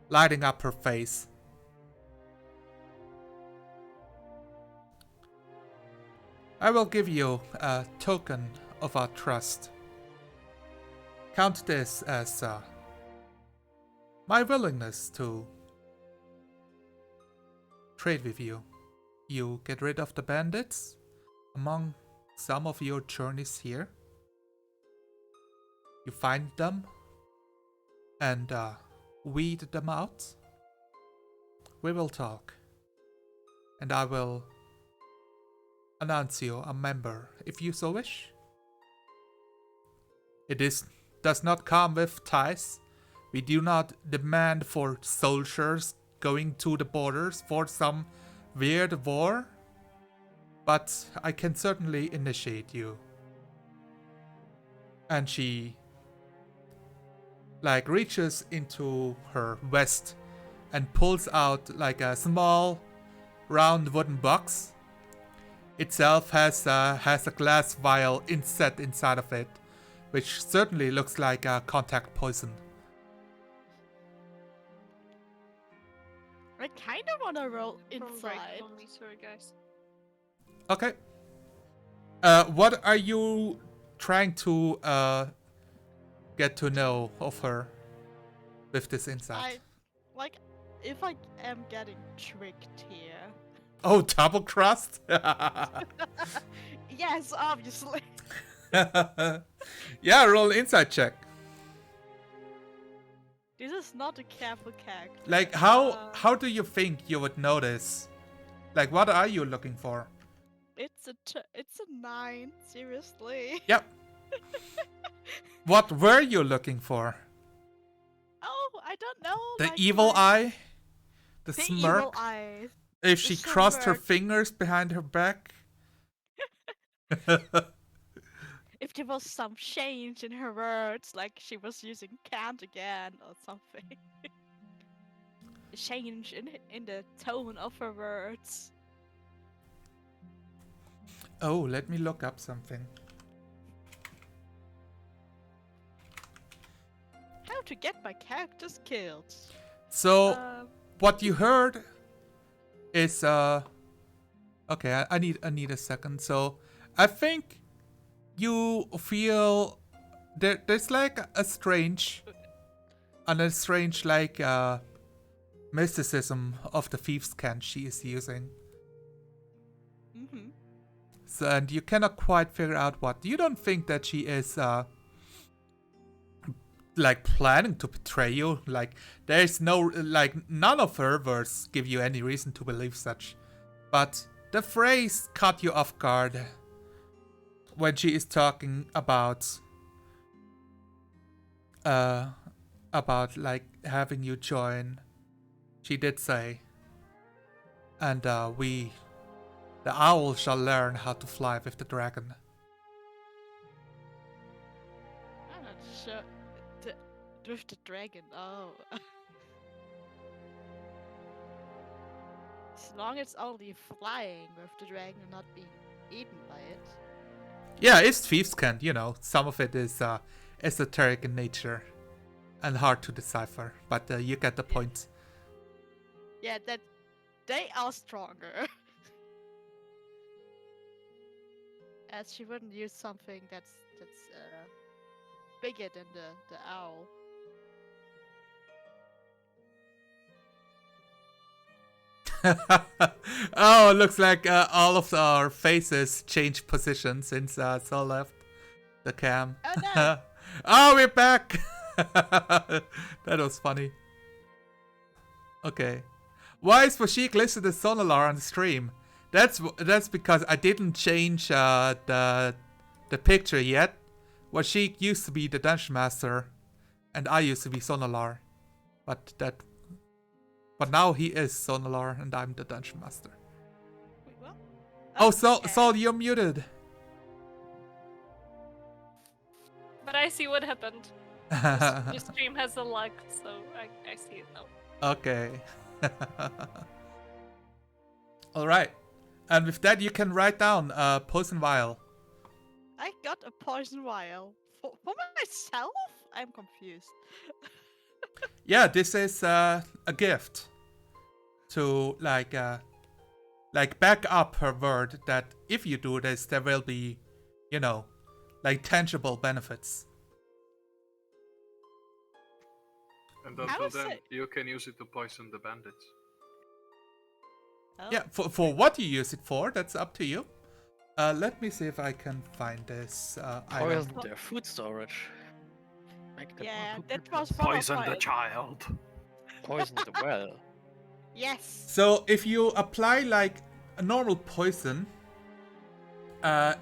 lighting up her face. I will give you a token of our trust. Count this as my willingness to trade with you. You get rid of the bandits among some of your journeys here. You find them and weed them out. We will talk. And I will announce you a member if you so wish. Does not come with ties. We do not demand for soldiers going to the borders for some weird war, but I can certainly initiate you. And she reaches into her vest and pulls out a small round wooden box. Itself has a glass vial inset inside of it, which certainly looks like a contact poison. I kind of want to roll Don't break inside. it on me, sorry guys. Okay. What are you trying to get to know of her with this insight? If I am getting tricked here. Oh, double crust? Yes, obviously. Yeah, roll insight check. This is not a careful character. How do you think you would notice? What are you looking for? It's a 9, seriously. Yep. What were you looking for? Oh, I don't know. The evil eye? The The smirk? evil eye. If the she crossed her smirk. fingers behind her back? If there was some change in her words, like she was using can't again or something. Change in the tone of her words. Oh, let me look up something. How to get my characters killed. So, Um, what you heard is okay, I need a second. So I think you feel there's a strange mysticism of the thieves' cant she is using. mm-hmm. So, and you cannot quite figure out what. You don't think that she is planning to betray you. There's no none of her words give you any reason to believe such. But the phrase caught you off guard when she is talking about having you join. She did say, and the owl shall learn how to fly with the dragon. I'm not sure. With the dragon, oh. As long as only flying with the dragon and not being eaten by it. Yeah, it's thieves' cant, some of it is esoteric in nature and hard to decipher, but you get the point. Yeah, that they are stronger. As she wouldn't use something that's bigger than the owl. Oh, looks like all of our faces changed position since Sol left the cam. Oh no! Oh, we're back! That was funny. Okay. Why is Vashik listed as Sonalar on the stream? That's because I didn't change the picture yet. Vashik used to be the Dungeon Master, and I used to be Sonalar. But now he is Sonalar and I'm the dungeon master. Wait, what? Oh, Okay. Sol, you're muted. But I see what happened. The stream has a lag, so I see it now. Okay. All right. And with that, you can write down poison vial. I got a poison vial for myself. I'm confused. Yeah, this is a gift to like back up her word that if you do this, there will be, like tangible benefits. And How until is then, it- you can use it to poison the bandits. Oh. Yeah, for what you use it for, that's up to you. Let me see if I can find this item. Poison their food storage. Make them Yeah, want to that be was poisoned. one Poison of the my... child. Poison the well. Yes. So if you apply like a normal poison,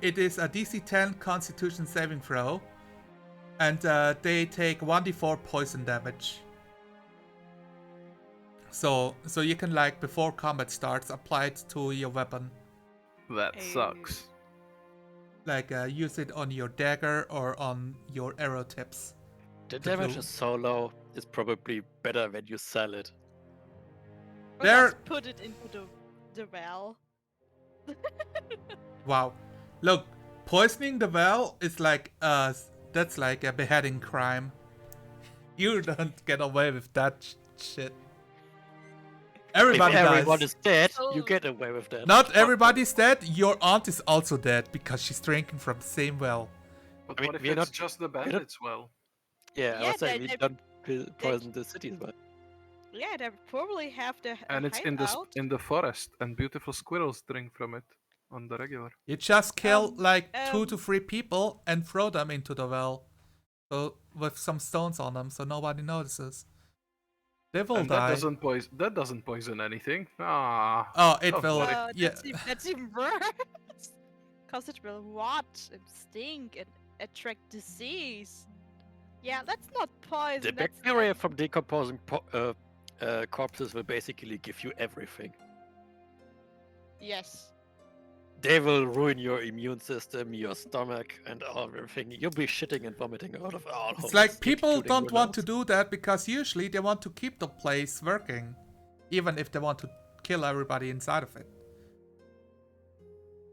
it is a DC 10 Constitution saving throw, and they take 1d4 poison damage. So you can like before combat starts apply it to your weapon, That sucks. like use it on your dagger or on your arrow tips. The The damage blue. is so low, it's probably better when you sell it. But There- let's put it into the well. Wow, look, poisoning the well is like that's like a beheading crime. You don't get away with that shit. Everybody if everyone dies. is dead, So- you get away with that. Not everybody's dead. Your aunt is also dead because she's drinking from the same well. But I mean, what if we're it's not- just the not- bandits? Well, Yeah, I Yeah, was saying they- we don't poison the cities, but Yeah, they probably have the and it's hideout. in the forest, and beautiful squirrels drink from it on the regular. You just kill like 2 to um, 3 people and throw them into the well, so with some stones on them, so nobody notices. They will And die. that doesn't poison anything. Ah. Oh, it Don't will. worry. Yeah. That's even worse. Because it will rot and stink and attract disease. Yeah, that's not poison. the that's bacteria from decomposing corpses will basically give you everything. Yes. They will ruin your immune system, your stomach, and everything. You'll be shitting and vomiting out of all It's holes, like people including don't your want to nose. do that because usually they want to keep the place working, even if they want to kill everybody inside of it.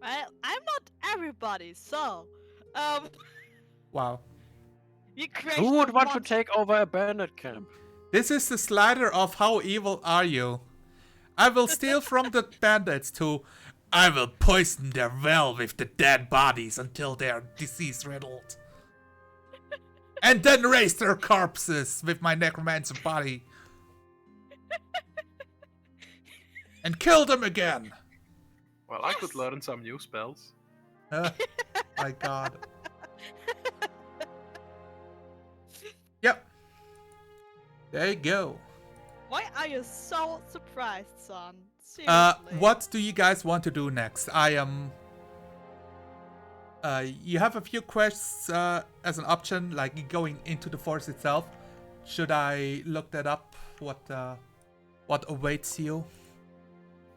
Well, I'm not everybody, so Wow. you crashed Who would the want to monster. take over a bandit camp? This is the slider of how evil are you. I will steal from the bandits to I will poison their well with the dead bodies until they are disease riddled. And then raise their corpses with my necromancer body. And kill them again. Well, I could learn some new spells. My god. Yep. There you go. Why are you so surprised, son? Seriously. What do you guys want to do next? I am. You have a few quests as an option, like going into the forest itself. Should I look that up? What awaits you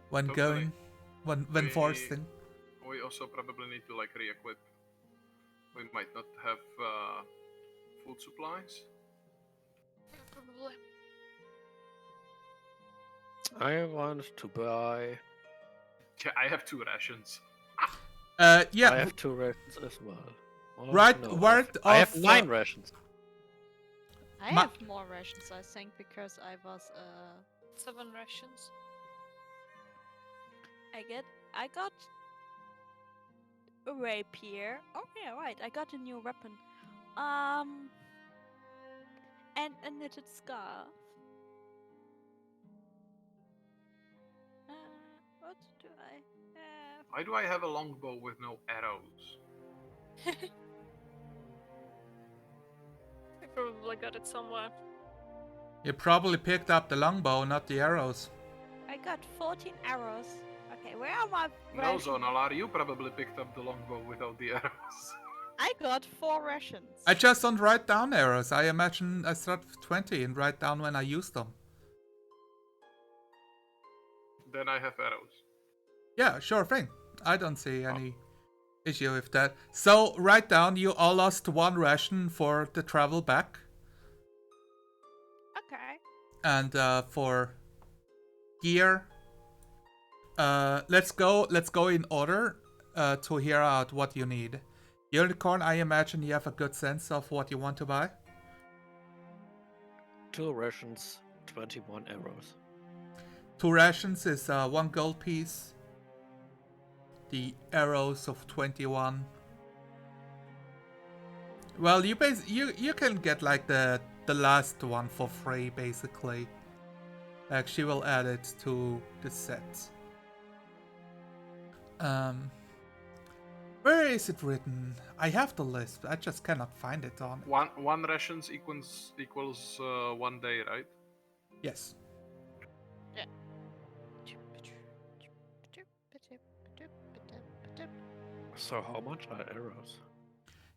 when Totally. when We- foresting? We also probably need to like re-equip. We might not have food supplies. Probably. I want to buy. Yeah, I have 2 rations. Yeah. I have 2 rations as well. Oh, Right- no, right I have off, 9 rations. I Ma- have more rations, I think, because I was 7 rations. I got a rapier. Oh yeah, right. I got a new weapon. And a knitted scarf. What do I have? Why do I have a longbow with no arrows? I probably got it somewhere. You probably picked up the longbow, not the arrows. I got 14 arrows. Okay, where are my No, rations? Zonalar, you probably picked up the longbow without the arrows. I got 4 rations. I just don't write down arrows. I imagine I start with 20 and write down when I use them. Then I have arrows. Yeah, sure thing. I don't see any issue with that. So write down you all lost 1 ration for the travel back. Okay. And for gear, let's go in order to hear out what you need. Unicorn, I imagine you have a good sense of what you want to buy. 2 rations, 21 arrows. 2 rations is 1 gold piece. The arrows of 21. Well, you can get like the last one for free, basically. Like she will add it to the set. Where is it written? I have the list, but I just cannot find it on. One rations equals 1 day, right? Yes. So how much are arrows?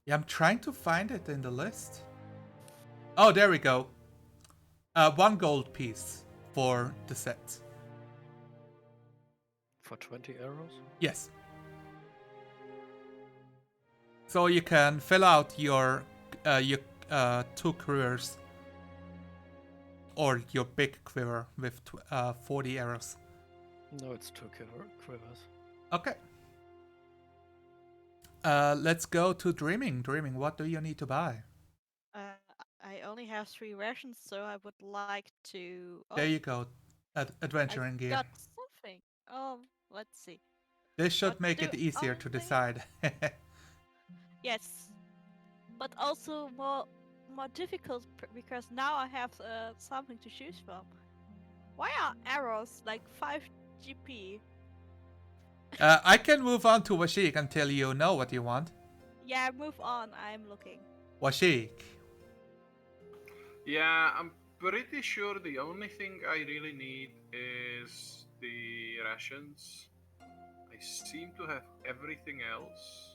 Yeah, I'm trying to find it in the list. Oh, there we go. 1 gold piece for the set. For 20 arrows? Yes. So you can fill out your 2 quivers or your big quiver with 40 arrows. No, it's 2 quivers. Okay. Let's go to Dreaming. Dreaming, what do you need to buy? I only have 3 rations, so I would like to. There you go. Adventuring I gear. got something. Let's see. This should But make the it easier to only- decide. Yes, but also more difficult because now I have something to choose from. Why are arrows like 5 GP? I can move on to Washik until you know what you want. Yeah, move on. I'm looking. Washik. Yeah, I'm pretty sure the only thing I really need is the rations. I seem to have everything else.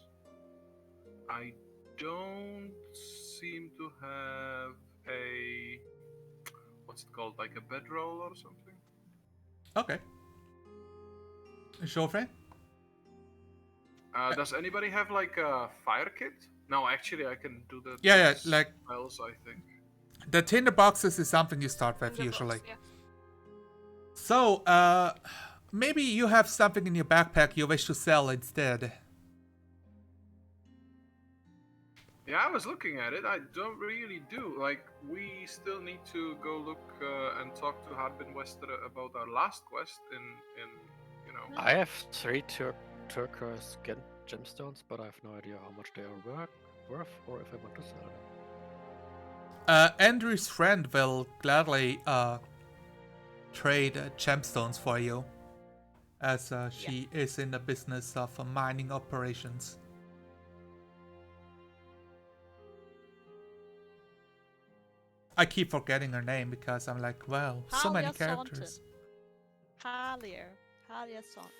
I don't seem to have a what's it called, like a bedroll or something. Okay. Joffrey? Does anybody have like a fire kit? No, actually, I can do that. Yeah, with like spells, I think. the tinder boxes is something you start with The usually. box, yeah. So, maybe you have something in your backpack you wish to sell instead. Yeah, I was looking at it. I don't really do. Like, we still need to go look and talk to Harbin Wester about our last quest in you know. I have 3 turquoise gemstones, but I have no idea how much they are worth or if I want to sell them. Andrew's friend will gladly trade gemstones for you, as she is in the business of mining operations. I keep forgetting her name because I'm like, wow, so many Halia characters. Halia Saunton.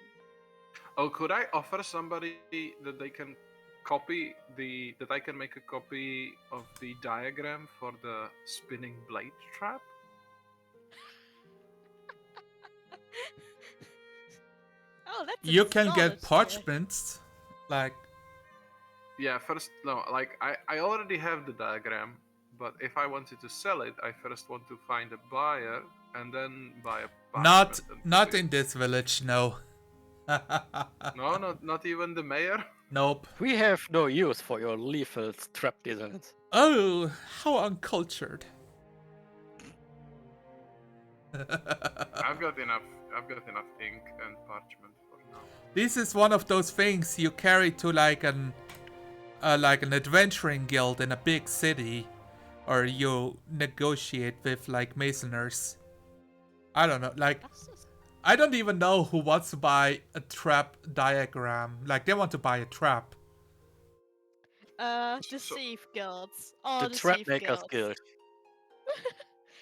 Oh, could I offer somebody that they can that I can make a copy of the diagram for the spinning blade trap? Oh, that's You can get knowledge here. parchments, like Yeah, first, no, like I already have the diagram, but if I wanted to sell it, I first want to find a buyer and then buy a not parchment and not copy. in this village, no. No, not even the mayor. Nope. We have no use for your lethal trap designs. Oh, how uncultured. I've got enough ink and parchment for now. This is one of those things you carry to like an adventuring guild in a big city, or you negotiate with like masoners. I don't know, like I don't even know who wants to buy a trap diagram. Like they want to buy a trap. Deceive guilds. Oh, The Trap Deceive Makers guilds. Guild.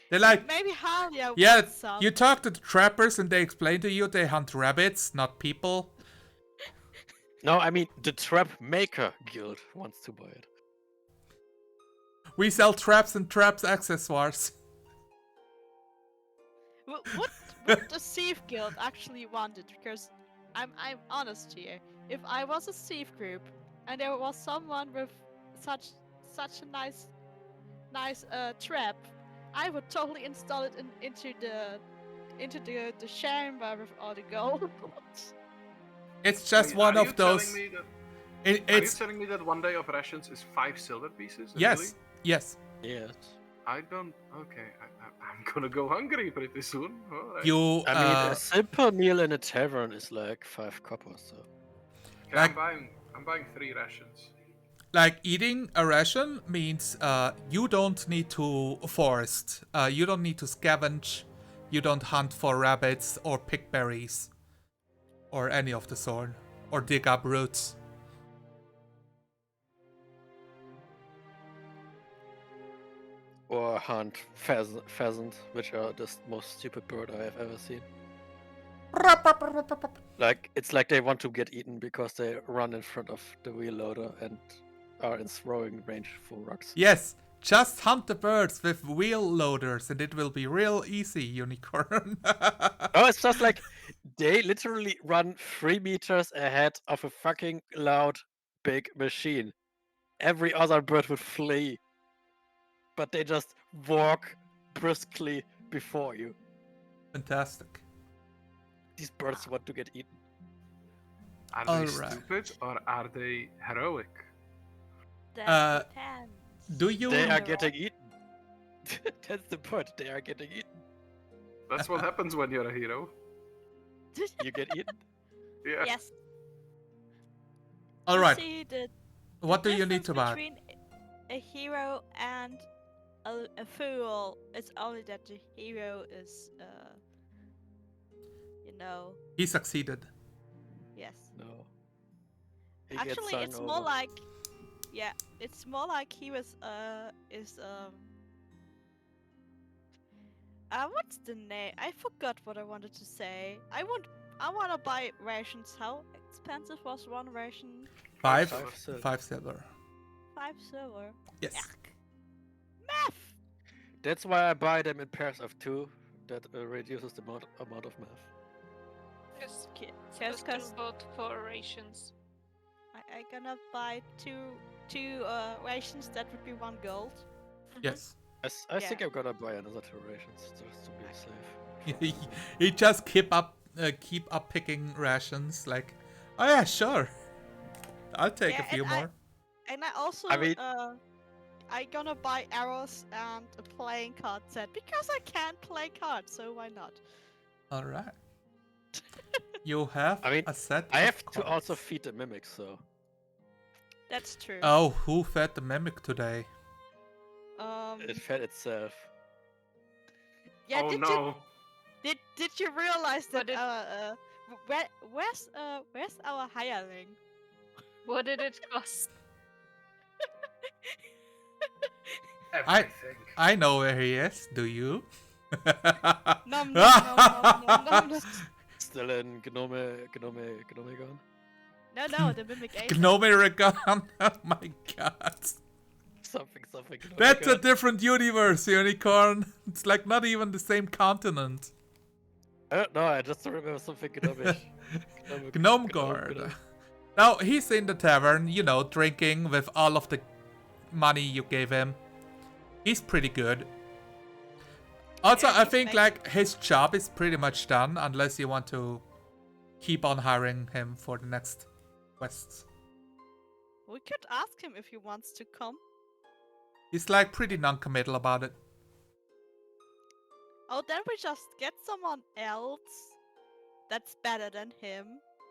They're like, Maybe Halia yeah, wants some. you talk to the trappers and they explain to you they hunt rabbits, not people. No, I mean the Trap Maker Guild wants to buy it. We sell traps and traps accessories. Would the Thief Guild actually want it? Because I'm honest here. If I was a thief group and there was someone with such a nice trap, I would totally install it into the chamber with all the gold. It's just Wait, one are you of those. telling me that- It, Are you it's telling me that 1 day of rations is 5 silver pieces? yes, Really? yes. Yes. I don't. Okay, I'm gonna go hungry pretty soon. Alright. You I mean, a simple meal in a tavern is like 5 coppers, so. Okay, like- I'm buying 3 rations. like eating a ration means you don't need to forest. You don't need to scavenge. You don't hunt for rabbits or pick berries, or any of the sort, or dig up roots. Or hunt pheasant, which are the most stupid bird I have ever seen. Like, it's like they want to get eaten because they run in front of the wheel loader and are in throwing range for rocks. Yes, just hunt the birds with wheel loaders and it will be real easy, unicorn. Oh, it's just like they literally run 3 meters ahead of a fucking loud big machine. Every other bird would flee, but they just walk briskly before you. Fantastic. These birds want to get eaten. Are they Alright. stupid or are they heroic? That depends. Do you? They are getting eaten. That's the point. They are getting eaten. That's what happens when you're a hero. You get eaten. Yeah. Yes. All You right. see, the What do you need difference to buy? between a hero and a fool is only that the hero is, He succeeded. yes. No. He gets Actually, sung it's more over. like, yeah, it's more like he was, what's the name? I forgot what I wanted to say. I wanna buy rations. How expensive was one ration? Five, silver. 5 silver. 5 silver. Yes. Yuck. Math! That's why I buy them in pairs of 2. That reduces the amount of math. Just, Okay, just cause both for rations. I gonna buy two rations. That would be 1 gold. Yes. I Yeah. think I'm gonna buy another 2 rations just to be safe. He just keep up picking rations. Like, oh yeah, sure. I'll take Yeah, a few and I- more. And I also I mean- I gonna buy arrows and a playing card set because I can't play cards, so why not? All right. You have I mean, a set. I of have to also cards. feed the mimics, so. That's true. Oh, who fed the mimic today? It fed itself. Yeah, Oh did no. did you realize that But it- where's our hireling? What did it cost? Everything. I know where he is. Do you? Nom nom nom nom nom nom. Still in Gnomegon? No, the mimic ate it. Gnomeragon. Oh my god. Something. That's a Gnomegon. different universe, unicorn. It's like not even the same continent. I don't know, I just remember something gnomish. Gnome guard. Now he's in the tavern, drinking with all of the money you gave him. He's pretty good. Also, Yeah, I he's think making- like his job is pretty much done, unless you want to keep on hiring him for the next quests. We could ask him if he wants to come. He's like pretty non-committal about it. Oh, then we just get someone else that's better than him.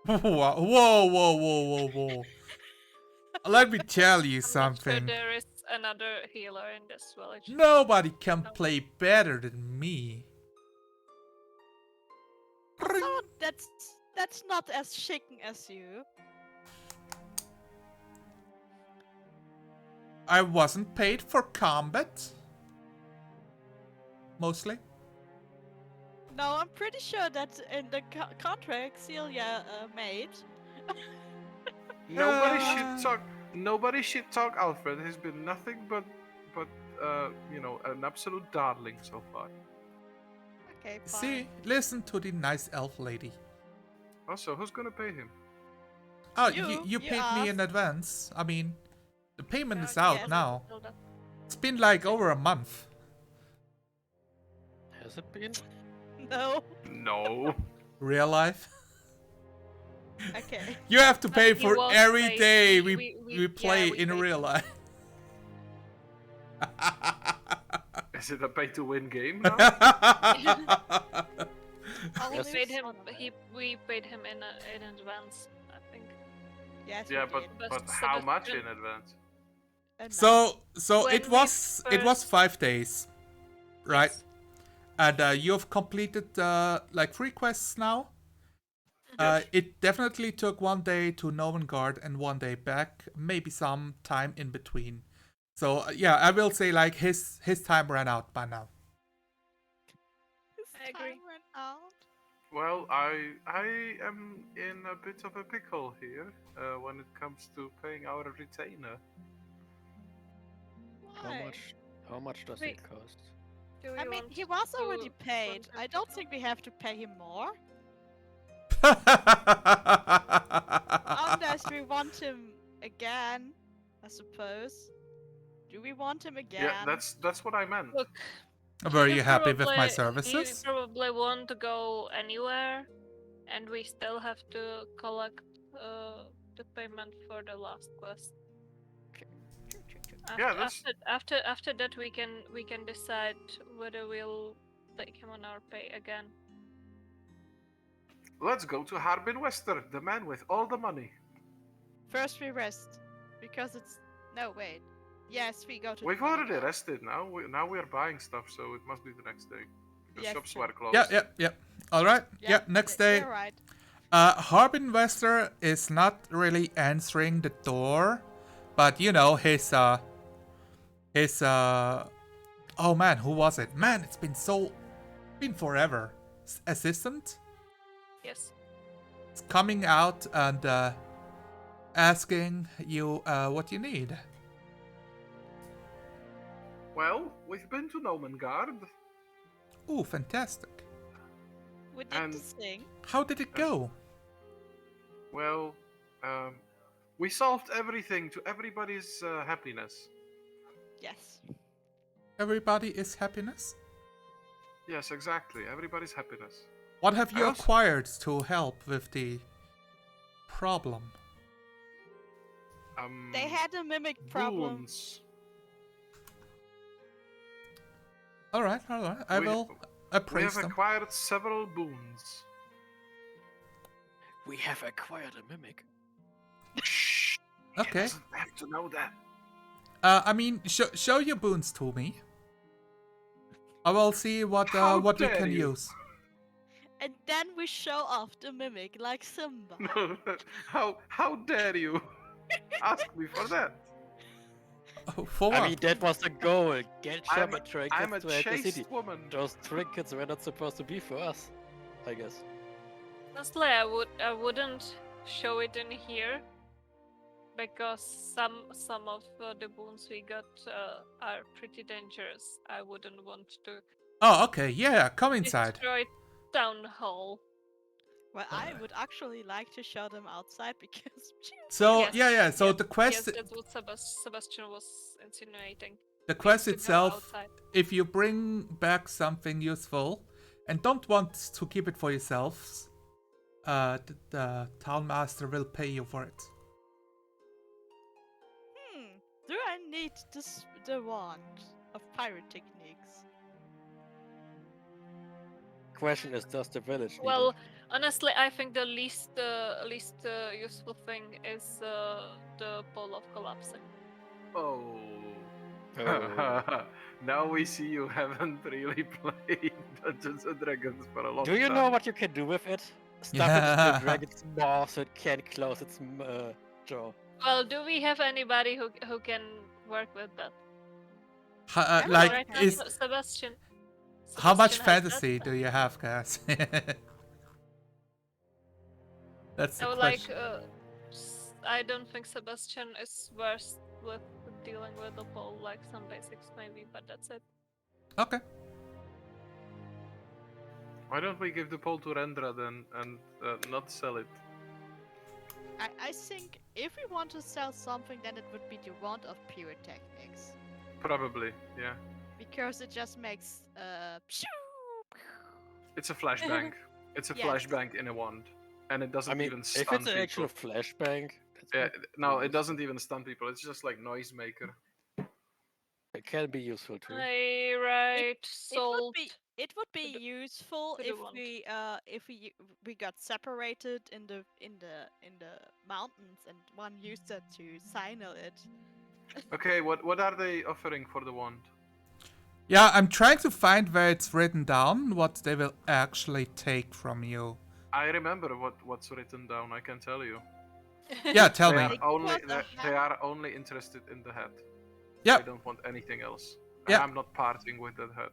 Whoa. Let me tell you I'm not sure something. there is another healer in this village. Nobody can play better than me. Someone that's not as chicken as you. I wasn't paid for combat. Mostly. No, I'm pretty sure that in the contract Celia made. Nobody should talk. Nobody should talk Alfred. He's been nothing but an absolute darling so far. Okay, fine. See, listen to the nice elf lady. Also, who's gonna pay him? Oh, You you paid me in asked. advance. I mean, the payment No, is out yes. now. Hold up. It's been like over a month. Has it been? No. No. Real life. Okay. You have to pay He for won't every pay. day We- we play we in paid real him. life. Is it a pay-to-win game now? Only Yes. Paid him. son of it. We paid him in advance, I think. Yes, Yeah, we but did. but But how much in Sebastian- advance? Enough. So When it we was first- 5 days, right? Yes. And you've completed like 3 quests now. Yes. It definitely took 1 day to Novengard and 1 day back, maybe some time in between. So yeah, I will say like his time ran out by now. His I agree. time ran out. Well, I am in a bit of a pickle here when it comes to paying our retainer. Why? How much does Wait. it cost? Do we I mean, want he was to already paid. contact I don't him? think we have to pay him more. Unless we want him again, I suppose. Do we want him again? Yeah, that's what I meant. Look, Were he you happy with my probably- services? He probably won't go anywhere, and we still have to collect the payment for the last quest. After, Yeah, that's- after that we can decide whether we'll take him on our pay again. Let's go to Harbin Wester, the man with all the money. First we rest. Because it's... No, wait. Yes, we go to... We've the money already now. rested now. Now we are buying stuff, so it must be the next day. The Yes, shops true. were closed. Yeah. All right. Yeah, next day. You're right. Harbin Wester is not really answering the door, but you know his oh man, who was it? Man, it's been forever. Assistant Yes. is coming out and asking you what you need. Well, we've been to Nomengard. Ooh, fantastic. We did And- the thing. How did it go? Well, we solved everything to everybody's happiness. Yes. Everybody is happiness? Yes, exactly. Everybody's happiness. What have you I also- acquired to help with the problem? They had a mimic problem. Boons. Alright. I We- will We appraise have them. acquired several boons. We have acquired a mimic. Shh. He Okay. doesn't have to know that. I mean, show your boons to me. I will see what How we dare can you. use. And then we show off the mimic like Simba. How dare you ask me for that? Oh, for I what? mean, that was the goal. Get I'm Sherman a trinkets to hack the chaste city. woman. Those trinkets were not supposed to be for us, I guess. Honestly, I wouldn't show it in here because some of the boons we got are pretty dangerous. I wouldn't want to Oh, okay. Yeah, come inside. destroy town hall. Well, I would actually like to show them outside because... So Yes, yeah. So yes, the quest, Yes, that's what Sebastian was insinuating. the quest To go itself. outside. If you bring back something useful, and don't want to keep it for yourselves, the town master will pay you for it. Do I need the wand of pirate techniques? Question is, does the village need Well, it? honestly, I think the least useful thing is the pole of collapsing. Oh. Oh. Now we see you haven't really played Dungeons and Dragons for a long time. Do you know what you can do with it? Stuff it into the dragon's maw so it can't close its jaw. Well, do we have anybody who can work with that? Yeah, Like, Right now, is Sebastian? how much Sebastian has that. fantasy do you have, guys? That's the So like question. I don't think Sebastian is versed with dealing with the pole, like some basics maybe, but that's it. Okay. Why don't we give the pole to Rendra then and not sell it? I think if we want to sell something, then it would be the wand of pyrotechnics. Probably, yeah. Because it just makes It's a flashbang. It's a Yes. flashbang in a wand, and it doesn't even stun if it's an people. actual flashbang, Yeah, no, it doesn't even stun people. It's just like noisemaker. It can be useful too. I write salt. It would be to the- useful to the if wand. we got separated in the mountains and one used that to signal it. Okay, what are they offering for the wand? Yeah, I'm trying to find where it's written down what they will actually take from you. I remember what's written down. I can tell you. Yeah, tell They me. are only was a they are only interested in the hat. Yeah, They don't want anything else. Yeah. I'm not parting with that hat.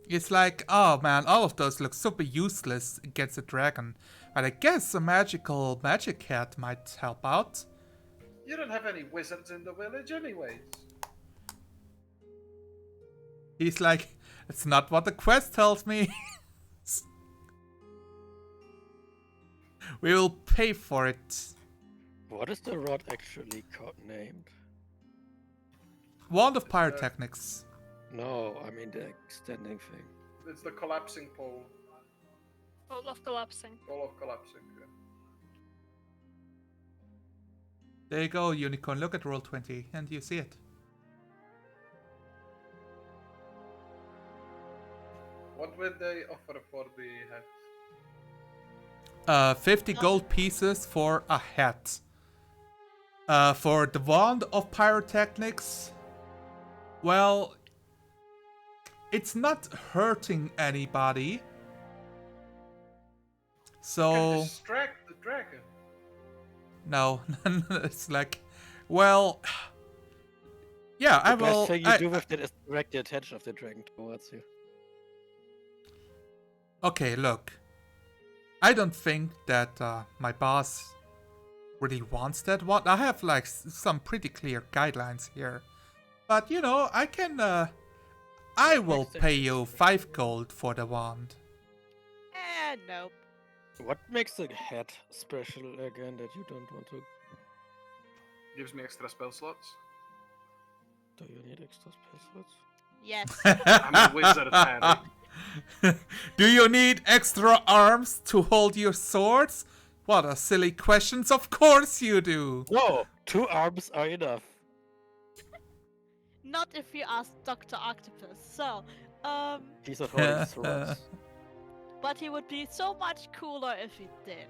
it's like, oh man, all of those look super useless against a dragon. But I guess a magic hat might help out. You don't have any wizards in the village, anyways. He's like, it's not what the quest tells me. We will pay for it. What is the rod actually named? Wand of Pyrotechnics. No, I mean the extending thing. It's the collapsing pole. Pole of collapsing. Pole of collapsing. Yeah. There you go, Unicorn. Look at Roll20 and you see it. What will they offer for the hat? 50 gold pieces for a hat. For the Wand of Pyrotechnics, well, it's not hurting anybody. So, Distract the dragon. no, it's like, well, yeah, I The will. best thing you do with it is direct the attention of the dragon towards you. Okay, look. I don't think that my boss really wants that one. I have like some pretty clear guidelines here. But you know, I can I will pay you 5 gold for the wand. Nope. What makes the hat special again that you don't want to? Gives me extra spell slots. Do you need extra spell slots? Yes. I'm a wizard, Harry. Do you need extra arms to hold your swords? What a silly questions. Of course you do. No, 2 arms are enough. Not if you ask Dr. Octopus. So, He's not holding swords. but he would be so much cooler if he did.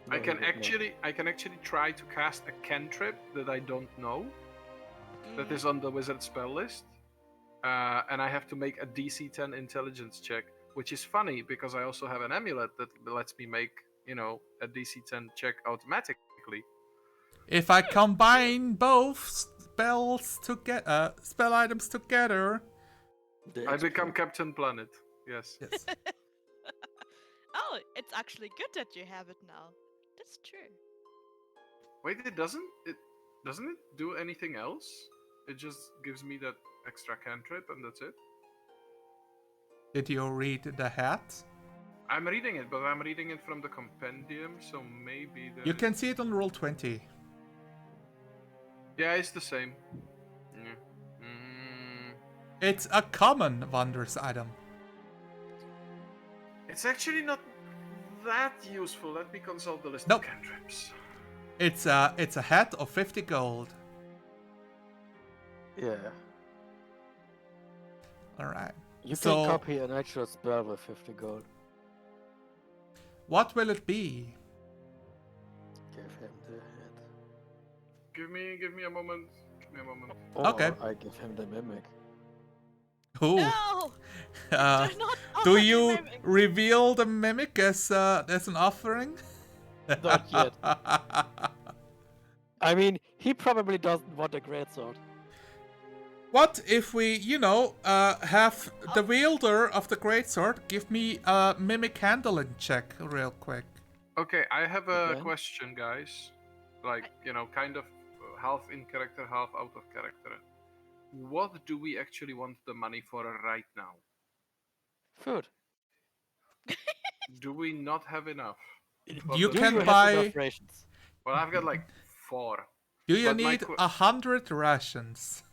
I can actually try to cast a cantrip that I don't know that is on the wizard spell list. And I have to make a DC 10 intelligence check, which is funny because I also have an amulet that lets me make, a DC 10 check automatically. If I combine both spell items together. I become Captain Planet. Yes. Yes. Oh, it's actually good that you have it now. That's true. Wait, it doesn't it do anything else? It just gives me that extra cantrip and that's it. Did you read the hat? I'm reading it, but I'm reading it from the compendium, so maybe You can see it on Roll20. Yeah, it's the same. Yeah. It's a common wondrous item. It's actually not that useful. Let me consult the list Nope. of cantrips. It's a hat of 50 gold. Yeah. Alright. You So- can copy an actual spell with 50 gold. What will it be? Give him the hat. Give me a moment. Give me a moment. Or Okay. I give him the mimic. Ooh. No! Uh, Do not do offer you the mimic. reveal the mimic as an offering? Not yet. I mean, he probably doesn't want a greatsword. What if we, have the wielder of the greatsword give me a mimic handling check real quick? Okay, I have a Again? question, guys. like kind of half in character, half out of character. What do we actually want the money for right now? Food. Do we not have enough? You Do can you have buy. enough rations? Well, I've got like 4. Do you But my need qu- 100 rations?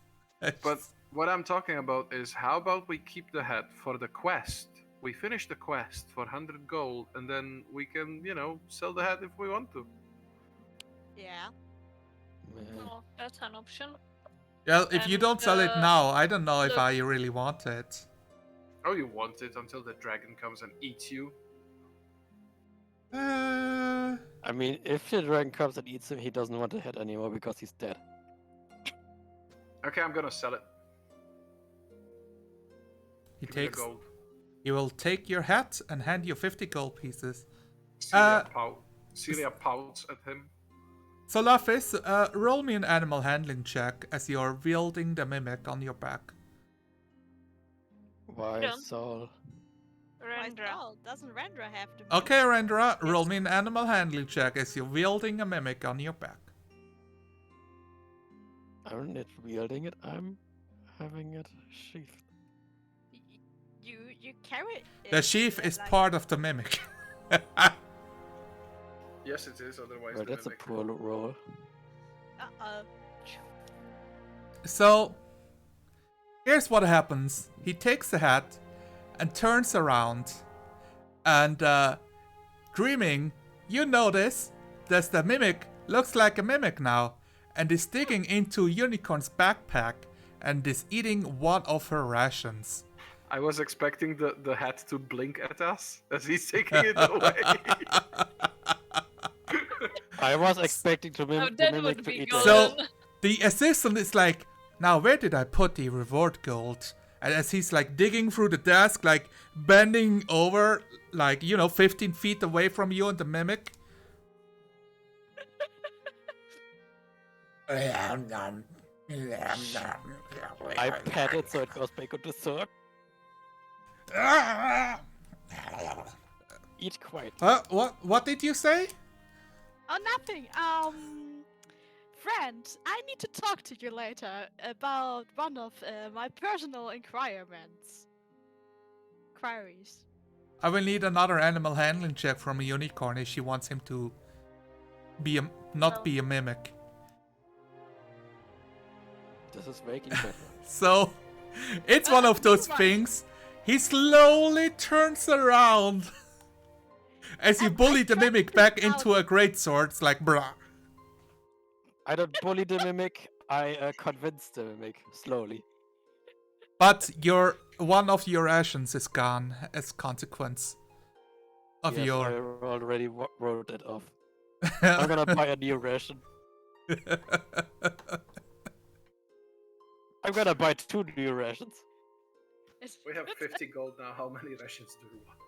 But what I'm talking about is how about we keep the hat for the quest? We finish the quest for 100 gold, and then we can, sell the hat if we want to. Yeah. Oh, that's an option. Well, if you And, don't sell it now, I don't know if look- I really want it. Oh, you want it until the dragon comes and eats you? I mean, if the dragon comes and eats him, he doesn't want the head anymore because he's dead. Okay, I'm gonna sell it. He Give me the takes. gold. He will take your hat and hand you 50 gold pieces. Celia pouts at him. So, Lafis, roll me an animal handling check as you're wielding the mimic on your back. Why, Done. Saul? Rendra. Well, doesn't Rendra have to? Okay, Rendra, roll me an animal handling check as you're wielding a mimic on your back. I'm not wielding it, I'm having it sheathed. You carry it. The sheath is like- part of the mimic. Yes, it is. Otherwise, Well, the that's a mimic poor will- roll. Uh-oh. So, here's what happens. He takes the hat and turns around. And, dreaming, you notice that the mimic looks like a mimic now. And is digging into Unicorn's backpack and is eating one of her rations. I was expecting the hat to blink at us as he's taking it away. I was expecting to Oh, the that mimic would to be eat golden. the So, the assistant is like, now where did I put the reward gold? And as he's like digging through the desk, like bending over, like, 15 feet away from you and the mimic. I pat it so it goes back on the sword. Eat quiet. What did you say? Oh, nothing. Friend, I need to talk to you later about one of my personal queries. I will need another animal handling check from a unicorn if she wants him to be not be a mimic. This is making better. So, it's one of those things. He slowly turns around as you And bully I the tried to mimic back figure out- into a great sword. It's like, bruh. I don't bully the mimic, I convince the mimic, slowly. But one of your rations is gone as consequence of Yes, your. I already wrote it off. I'm gonna buy a new ration. I'm gonna buy 2 new rations. We have 50 gold now. How many rations do you want?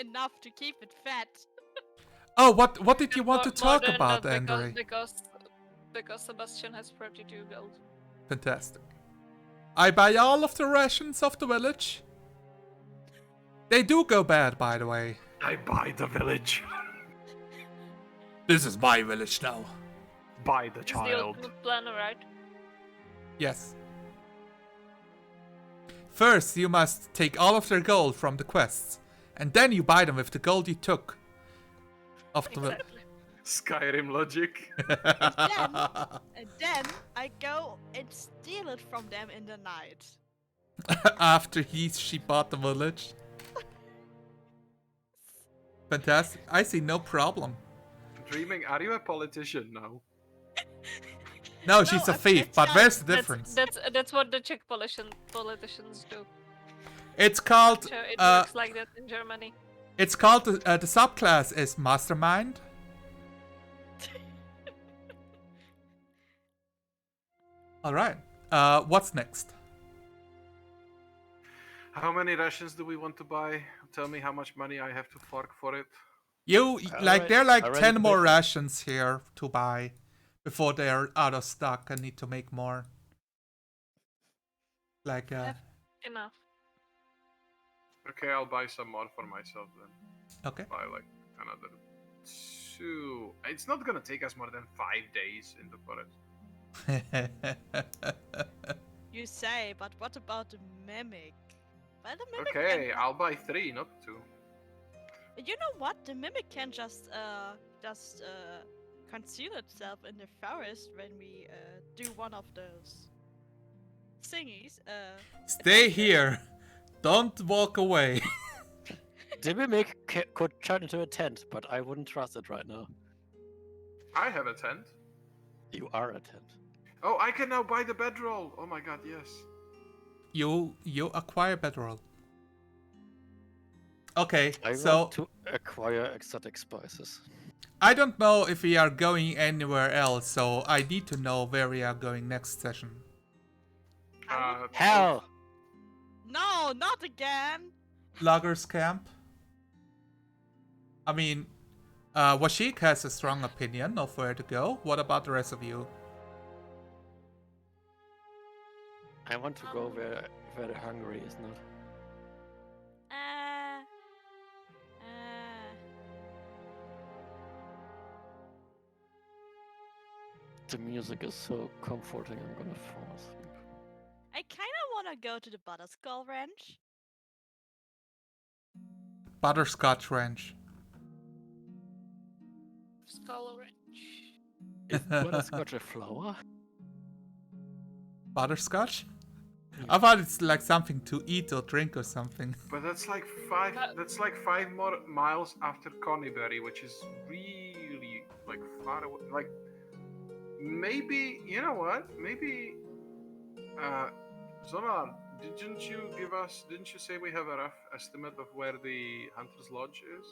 Enough to keep it fat. Oh, what did you want to More talk than about, that, Andre? because Sebastian has 32 gold. Fantastic. I buy all of the rations of the village. They do go bad, by the way. I buy the village. This is my village now. Buy the It's the child. ultimate plan, right? Yes. First, you must take all of their gold from the quests, and then you buy them with the gold you took. Of the Exactly. Skyrim logic. And then I go and steal it from them in the night. After she bought the village. Fantastic. I see no problem. Dreaming, are you a politician now? No, she's a I'm thief, just but where's the That's, difference? that's what the Czech politicians do. It's called So it works like that in Germany. it's called the subclass is Mastermind. All right. What's next? How many rations do we want to buy? Tell me how much money I have to fork for it. You Alright, there are like already 10 more paid. rations here to buy before they're out of stock and need to make more. Like Enough. Okay, I'll buy some more for myself then. okay. Buy like another to. It's not gonna take us more than 5 days in the forest. You say, but what about the mimic? Well, the mimic Okay, can. I'll buy 3, not 2. You know what? The mimic can just conceal itself in the forest when we do one of those thingies. Stay adventures. here. Don't walk away. The mimic could turn into a tent, but I wouldn't trust it right now. I have a tent. You are a tent. Oh, I can now buy the bedroll. Oh my god, yes. You acquire bedroll. Okay, I so want to acquire exotic spices. I don't know if we are going anywhere else, so I need to know where we are going next session. Hell! No, not again. Loggers camp. I mean, Washik has a strong opinion of where to go. What about the rest of you? I want to go where the hungry is not. The music is so comforting, I'm gonna fall asleep. I kind of want to go to the Butterskull Ranch. Butterscotch Ranch. Skull Ranch. Is butterscotch a flower? Butterscotch? I thought it's like something to eat or drink or something. But that's like 5 more miles after Conyberry, which is really like far away. Like maybe, you know what? Maybe Zonalan, didn't you say we have a rough estimate of where the Hunter's Lodge is?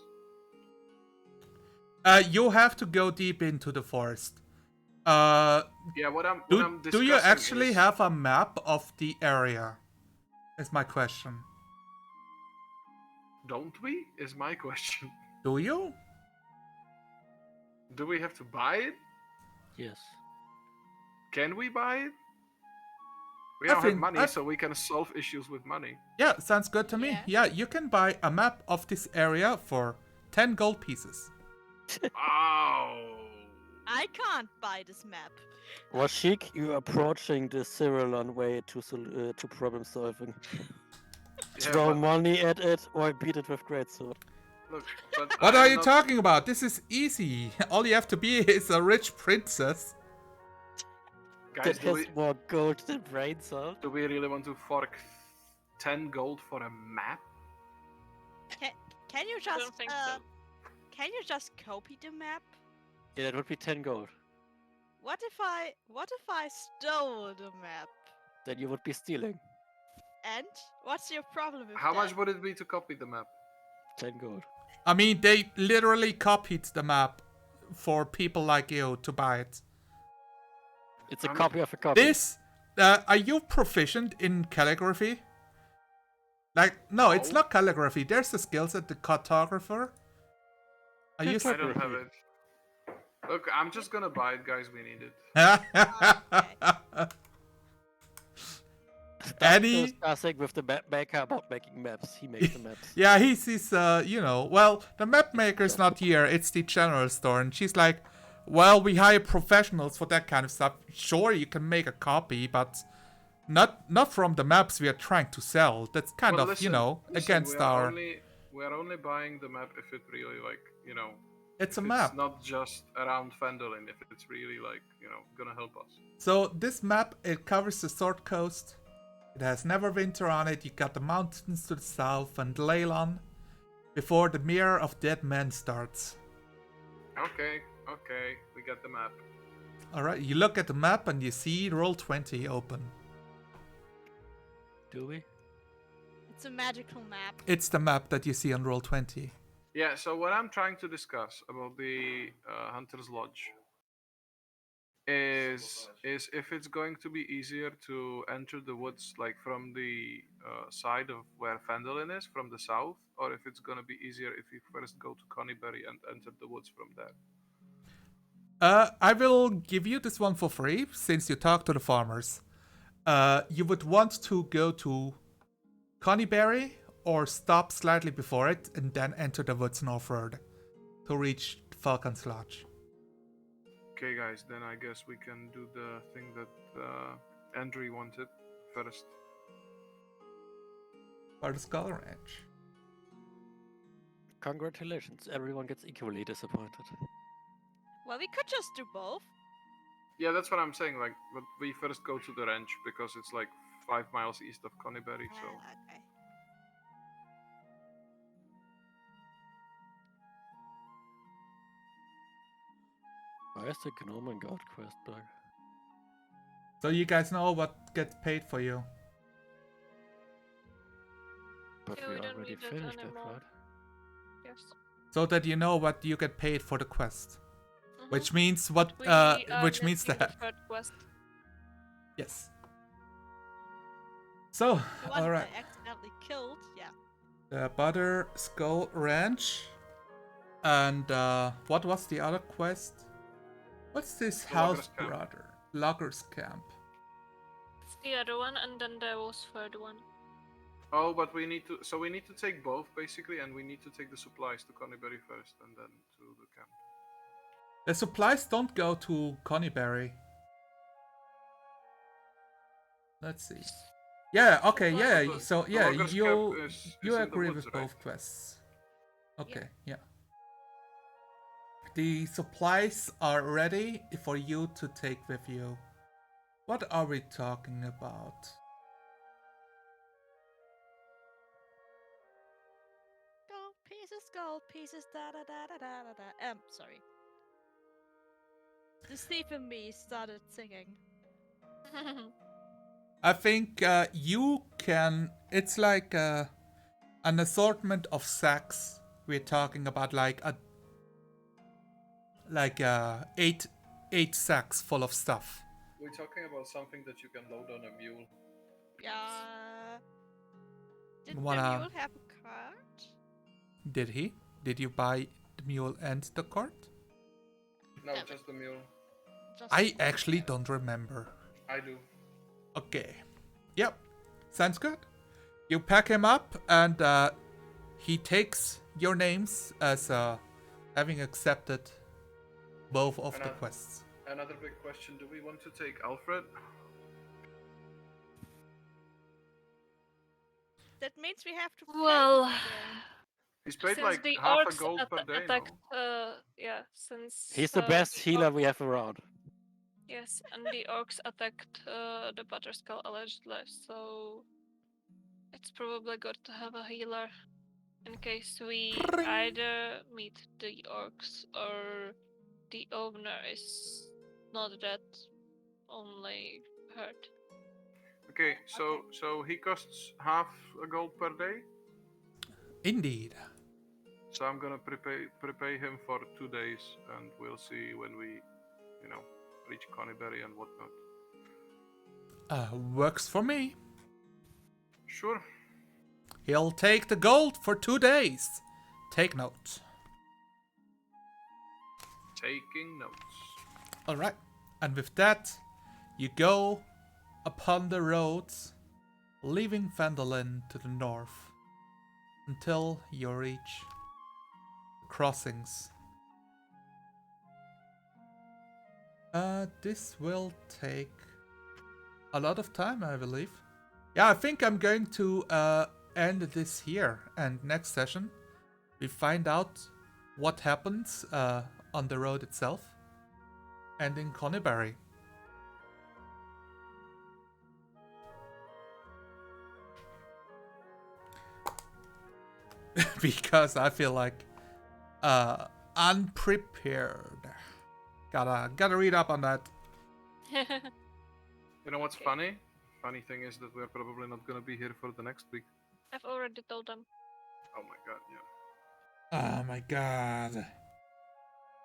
You have to go deep into the forest. Yeah, what I'm Do you discussing actually is- have a map of the area? Is my question. Don't we? Is my question. Do you? Do we have to buy it? Yes. Can we buy it? We I don't have think- money, I- so we can solve issues with money. Yeah, sounds good to me. Yeah. Yeah, you can buy a map of this area for 10 gold pieces. Oh. I can't buy this map. Washik, you're approaching the Cyrilon way to problem solving. Yeah, Throw but money at it or beat it with greatsword. look, but What I'm are you not- talking about? This is easy. All you have to be is a rich princess. Guys, That has more gold than brain cell. do we really want to fork 10 gold for a map? Can you I just don't think so. can you just copy the map? Yeah, that would be 10 gold. What if I stole the map? Then you would be stealing. And what's your problem with How that? much would it be to copy the map? 10 gold. I mean, they literally copied the map for people like you to buy it. It's a I'm- copy of a copy. This, are you proficient in calligraphy? Like, no, it's No. not calligraphy. There's a skill set, the cartographer. Are you? I don't have it. Look, I'm just gonna buy it, guys. We need it. Any? Discussing with the map maker about making maps. He makes the maps. Yeah, he's well, the map maker's not here. It's the general store, and she's like, well, we hire professionals for that kind of stuff. Sure, you can make a copy, but not from the maps we are trying to sell. That's kind Well, of, listen, against our. We're only buying the map if it really It's a if map. It's not just around Fendolin. If it's really gonna help us. So this map, it covers the Sword Coast. It has Neverwinter on it. You got the mountains to the south and Leyland before the Mirror of Dead Men starts. Okay, we got the map. Alright, you look at the map and you see Roll20 open. Do we? It's a magical map. It's the map that you see on Roll20. Yeah. So what I'm trying to discuss about the Hunter's Lodge is if it's going to be easier to enter the woods like from the side of where Fendolin is from the south, or if it's going to be easier if you first go to Conyberry and enter the woods from there. I will give you this one for free since you talked to the farmers. You would want to go to Conyberry or stop slightly before it and then enter the woods northward to reach Falcon's Lodge. Okay, guys, then I guess we can do the thing that Andrew wanted first. For the Skull Ranch. Congratulations, everyone gets equally disappointed. Well, we could just do both. Yeah, that's what I'm saying. Like, but we first go to the ranch because it's like 5 miles east of Coneyberry. So Okay. Why is the Gnome and God quest back? So you guys know what gets paid for you. But Yeah, we we don't already need that finished it, anymore. right? Yes. So that you know what you get paid for the quest. Mhm. Which means what We are which means missing the that third quest. yes. So The one alright. I accidentally killed. Yeah. The Butter Skull Ranch. And what was the other quest? What's this The house Loggers Camp. brother? Loggers Camp. It's the other one, and then there was third one. oh, but we need to. So we need to take both basically, and we need to take the supplies to Coneyberry first, and then to the camp. The supplies don't go to Coneyberry. Let's see. Yeah, okay, Supplies. yeah. So The yeah, Loggers Camp is you in the agree woods, with right? both quests. Okay, yeah. The supplies are ready for you to take with you. What are we talking about? Gold pieces, da da da da da da da. Sorry. The thief in me started singing. I think you can. It's like an assortment of sacks. We're talking about like eight sacks full of stuff. We're talking about something that you can load on a mule. Yeah. Did the Wanna- mule have a cart? Did he? Did you buy the mule and the cart? No, Damn it. just the mule. Just I actually don't remember. I do. Okay. Yep. Sounds good. You pack him up and he takes your names as having accepted both of the quests. Another big question: do we want to take Alfred? That means we have to pay Well, him again. He's paid since like the half a orcs gold per day attacked, now. since He's the best the healer we have around. Yes, and the orcs attacked the Butterskull allegedly, so it's probably good to have a healer in case we either meet the orcs or the owner is not that only hurt. Okay, so he costs half a gold per day. Indeed. So I'm gonna prepay him for 2 days, and we'll see when we, reach Coneyberry and whatnot. Works for me. Sure. He'll take the gold for 2 days. Take note. Taking notes. Alright. And with that, you go upon the roads, leaving Vandalin to the north, until you reach the crossings. This will take a lot of time, I believe. Yeah, I think I'm going to end this here, and next session we find out what happens on the road itself and in Coneyberry. Because I feel like unprepared. Gotta read up on that. You know what's Okay. funny? Funny thing is that we're probably not gonna be here for the next week. I've already told them. Oh my god, yeah. Oh my god.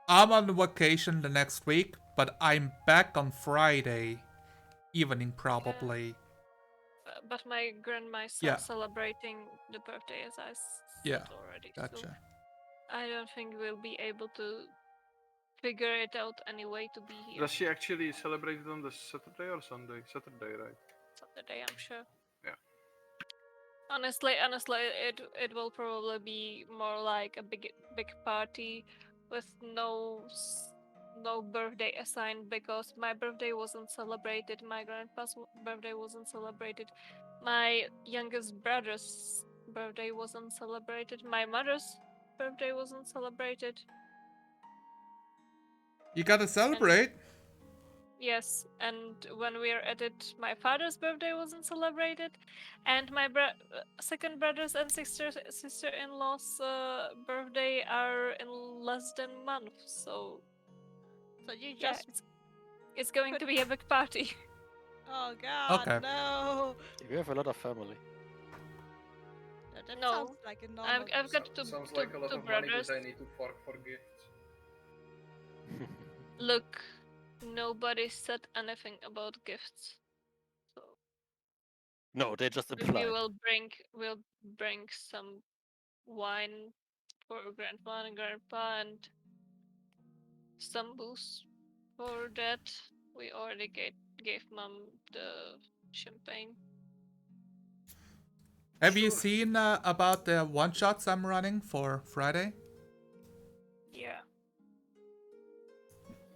I'm on vacation the next week, but I'm back on Friday evening probably. But my grandma is Yeah. celebrating the birthday, as I Yeah, said already. So Gotcha. I don't think we'll be able to figure it out any way to be here. Does she actually celebrate it on the Saturday or Sunday? Saturday, right? Saturday, I'm sure. Yeah. Honestly, it will probably be more like a big party with no birthday assigned because my birthday wasn't celebrated, my grandpa's birthday wasn't celebrated, my youngest brother's birthday wasn't celebrated, my mother's birthday wasn't celebrated. You gotta celebrate. Yes, and when we were at it, my father's birthday wasn't celebrated, and my second brothers and sister-in-law's birthday are in less than a month. So So you yeah, just it's going put- to be a big party. Oh God, Okay. no. You have a lot of family. That No, sounds like a normal. I've got Sounds like a lot two of money brothers. that I need to fork for gifts. Look, nobody said anything about gifts, so No, they just we implied. we'll bring some wine for grandma and grandpa and some booze for that. We already gave mom the champagne. Have you Sure. seen about the one shots I'm running for Friday? Yeah,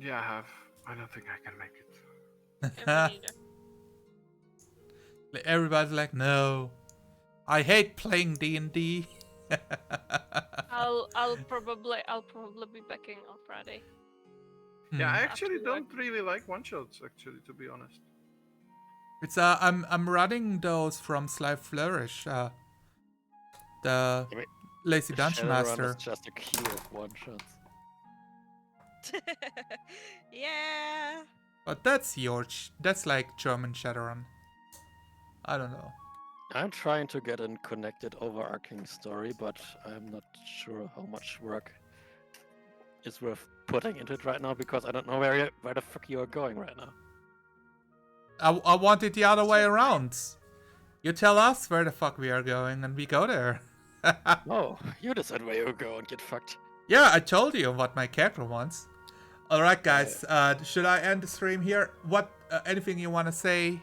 Yeah, I have. I don't think I can make it. and me neither. Everybody's like, no, I hate playing D&D. I'll probably be backing on Friday. Yeah, I Hmm. actually After don't really like one shots. Actually, to be honest. It's I'm running those from Sly Flourish, the I mean, Lazy Dungeon Shadowrun Master. is just a queue of one shots. Yeah. But that's that's like German Shadowrun. I don't know. I'm trying to get a connected overarching story, but I'm not sure how much work is worth putting into it right now because I don't know where the fuck you are going right now. I want it the other way Shit, right. around. You tell us where the fuck we are going and we go there. Oh, you decide where you go and get fucked. Yeah, I told you what my character wants. Alright guys, should I end the stream here? What, anything you want to say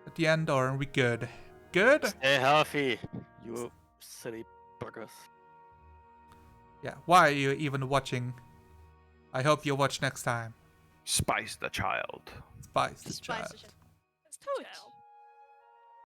at the end, or are we good? Good? Stay healthy, you silly buggers. Yeah, why are you even watching? I hope you watch next time. Spice the child. Spice the Spice child. Good.